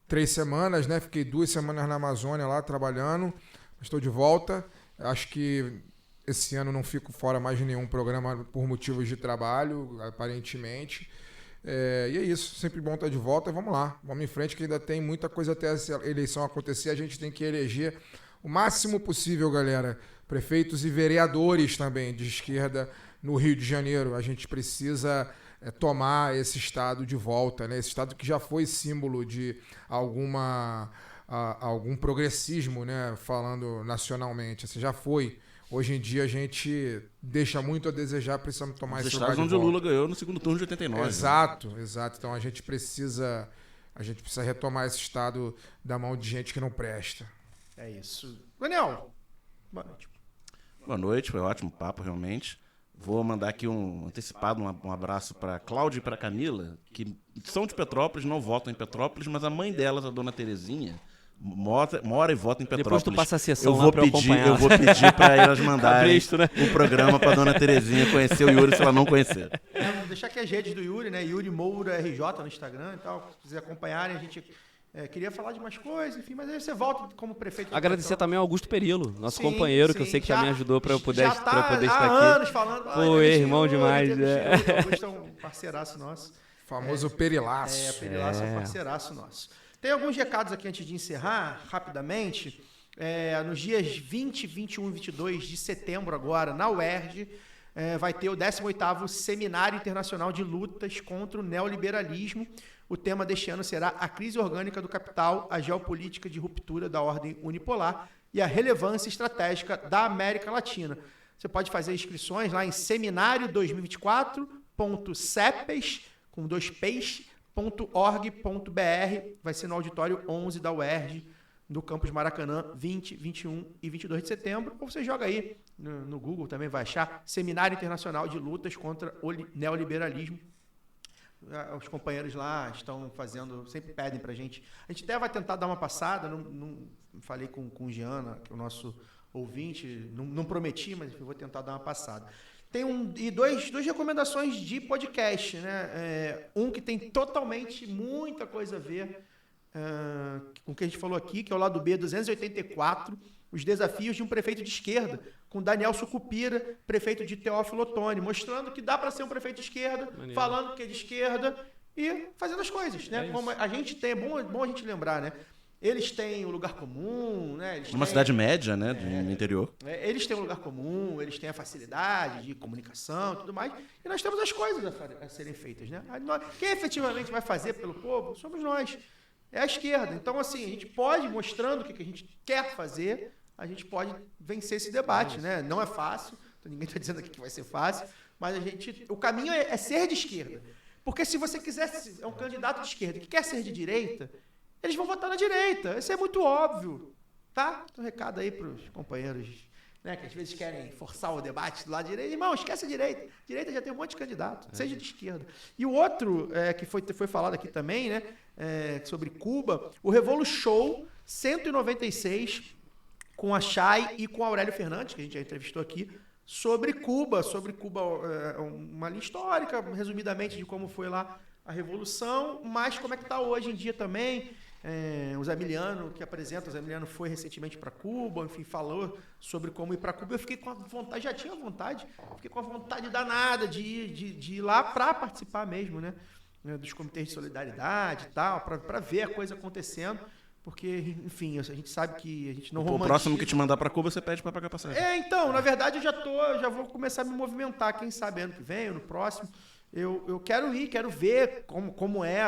3 semanas, né? Fiquei 2 semanas na Amazônia lá trabalhando. Estou de volta. Acho que esse ano não fico fora mais de nenhum programa por motivos de trabalho, aparentemente. E é isso. Sempre bom estar de volta. Vamos lá. Vamos em frente, que ainda tem muita coisa até essa eleição acontecer. A gente tem que eleger o máximo possível, galera. Prefeitos e vereadores também de esquerda no Rio de Janeiro. A gente precisa tomar esse estado de volta, né? Esse estado que já foi símbolo de algum progressismo, né? Falando nacionalmente, assim, já foi. Hoje em dia a gente deixa muito a desejar, precisamos tomar esse lugar de volta. onde o Lula ganhou no segundo turno de 89. Exato. Então a gente precisa retomar esse estado da mão de gente que não presta. É isso. Daniel, boa noite. Boa noite, foi um ótimo papo, realmente. Vou mandar aqui um abraço para Cláudia e para Camila, que são de Petrópolis, não votam em Petrópolis, mas a mãe delas, a dona Terezinha, mora e vota em Petrópolis. Depois tu passa a sessão lá pra eu acompanhar. Eu vou pedir para elas mandarem Cabresto, né? um programa para dona Terezinha conhecer o Yuri se ela não conhecer. Vou deixar aqui as redes do Yuri, né? Yuri Moura RJ no Instagram e tal. Se quiser acompanharem, a gente queria falar de mais coisas, enfim, mas aí você volta como prefeito. Agradecer também ao Augusto Perilo, nosso companheiro, que eu sei que também ajudou para eu poder estar aqui. Há anos falando. Foi irmão demais. O Augusto é um parceiraço nosso. Famoso Perilaço. Perilaço é um parceiraço nosso. Tem alguns recados aqui antes de encerrar, rapidamente. Nos dias 20, 21 e 22 de setembro agora, na UERJ, vai ter o 18º Seminário Internacional de Lutas contra o Neoliberalismo. O tema deste ano será a crise orgânica do capital, a geopolítica de ruptura da ordem unipolar e a relevância estratégica da América Latina. Você pode fazer inscrições lá em seminário2024.org.br. Vai ser no auditório 11 da UERJ, do campus Maracanã, 20, 21 e 22 de setembro. Ou você joga aí no Google, também vai achar Seminário Internacional de Lutas contra o Neoliberalismo. Os companheiros lá estão fazendo, sempre pedem pra gente. A gente até vai tentar dar uma passada, não falei com o Giana, que é o nosso ouvinte, não prometi, mas eu vou tentar dar uma passada. Tem duas recomendações de podcast, né? Um que tem totalmente muita coisa a ver com o que a gente falou aqui, que é o lado B 284, os desafios de um prefeito de esquerda, com Daniel Sucupira, prefeito de Teófilo Otoni, mostrando que dá para ser um prefeito de esquerda, falando que é de esquerda e fazendo as coisas, né? Como a gente tem, é bom a gente lembrar, né? Eles têm o lugar comum, né? Uma cidade média, né, no interior. Eles têm um lugar comum, eles têm a facilidade de comunicação e tudo mais, e nós temos as coisas a serem feitas, né? Quem efetivamente vai fazer pelo povo somos nós, é a esquerda. Então, assim, a gente pode, mostrando o que a gente quer fazer, a gente pode vencer esse debate, né? Não é fácil, ninguém está dizendo aqui que vai ser fácil, mas o caminho é ser de esquerda. Porque se você quiser, é um candidato de esquerda que quer ser de direita, eles vão votar na direita. Isso é muito óbvio, tá? Então, recado aí para os companheiros, né, que às vezes querem forçar o debate do lado direito. Irmão, esquece a direita. Direita já tem um monte de candidato, seja de esquerda. E o outro, que foi falado aqui também, né, sobre Cuba, o Revolu Show 196, com a Chay e com a Aurélio Fernandes, que a gente já entrevistou aqui, sobre Cuba, uma linha histórica, resumidamente, de como foi lá a Revolução, mas como é que está hoje em dia também. O Zé Emiliano, que apresenta, o Zé Emiliano foi recentemente para Cuba, enfim, falou sobre como ir para Cuba. Eu fiquei com a vontade, já tinha vontade, fiquei com a vontade danada de ir lá para participar mesmo, né? Dos comitês de solidariedade e tal, para ver a coisa acontecendo. Porque, enfim, a gente sabe que a gente não romantiza. O próximo que te mandar pra Cuba, você pede pra pagar passagem. Então, na verdade, eu já vou começar a me movimentar, quem sabe ano que vem ou no próximo. Eu quero ir, quero ver como é,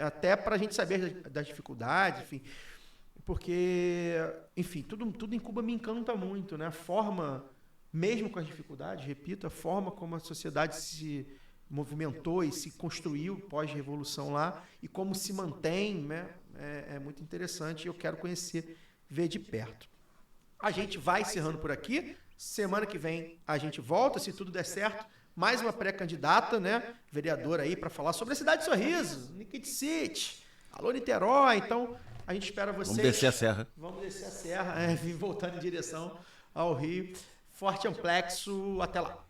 até pra gente saber das dificuldades, enfim. Porque, enfim, tudo em Cuba me encanta muito, né? A forma, mesmo com as dificuldades, repito, a forma como a sociedade se movimentou e se construiu pós-revolução lá e como se mantém, né? É muito interessante e eu quero conhecer, ver de perto. A gente vai encerrando por aqui. Semana que vem a gente volta, se tudo der certo. Mais uma pré-candidata, né? Vereadora aí para falar sobre a cidade de Sorriso, Niquete City, alô Niterói. Então a gente espera vocês. Vamos descer a serra. Vamos descer a serra, voltando em direção ao Rio. Forte amplexo, até lá.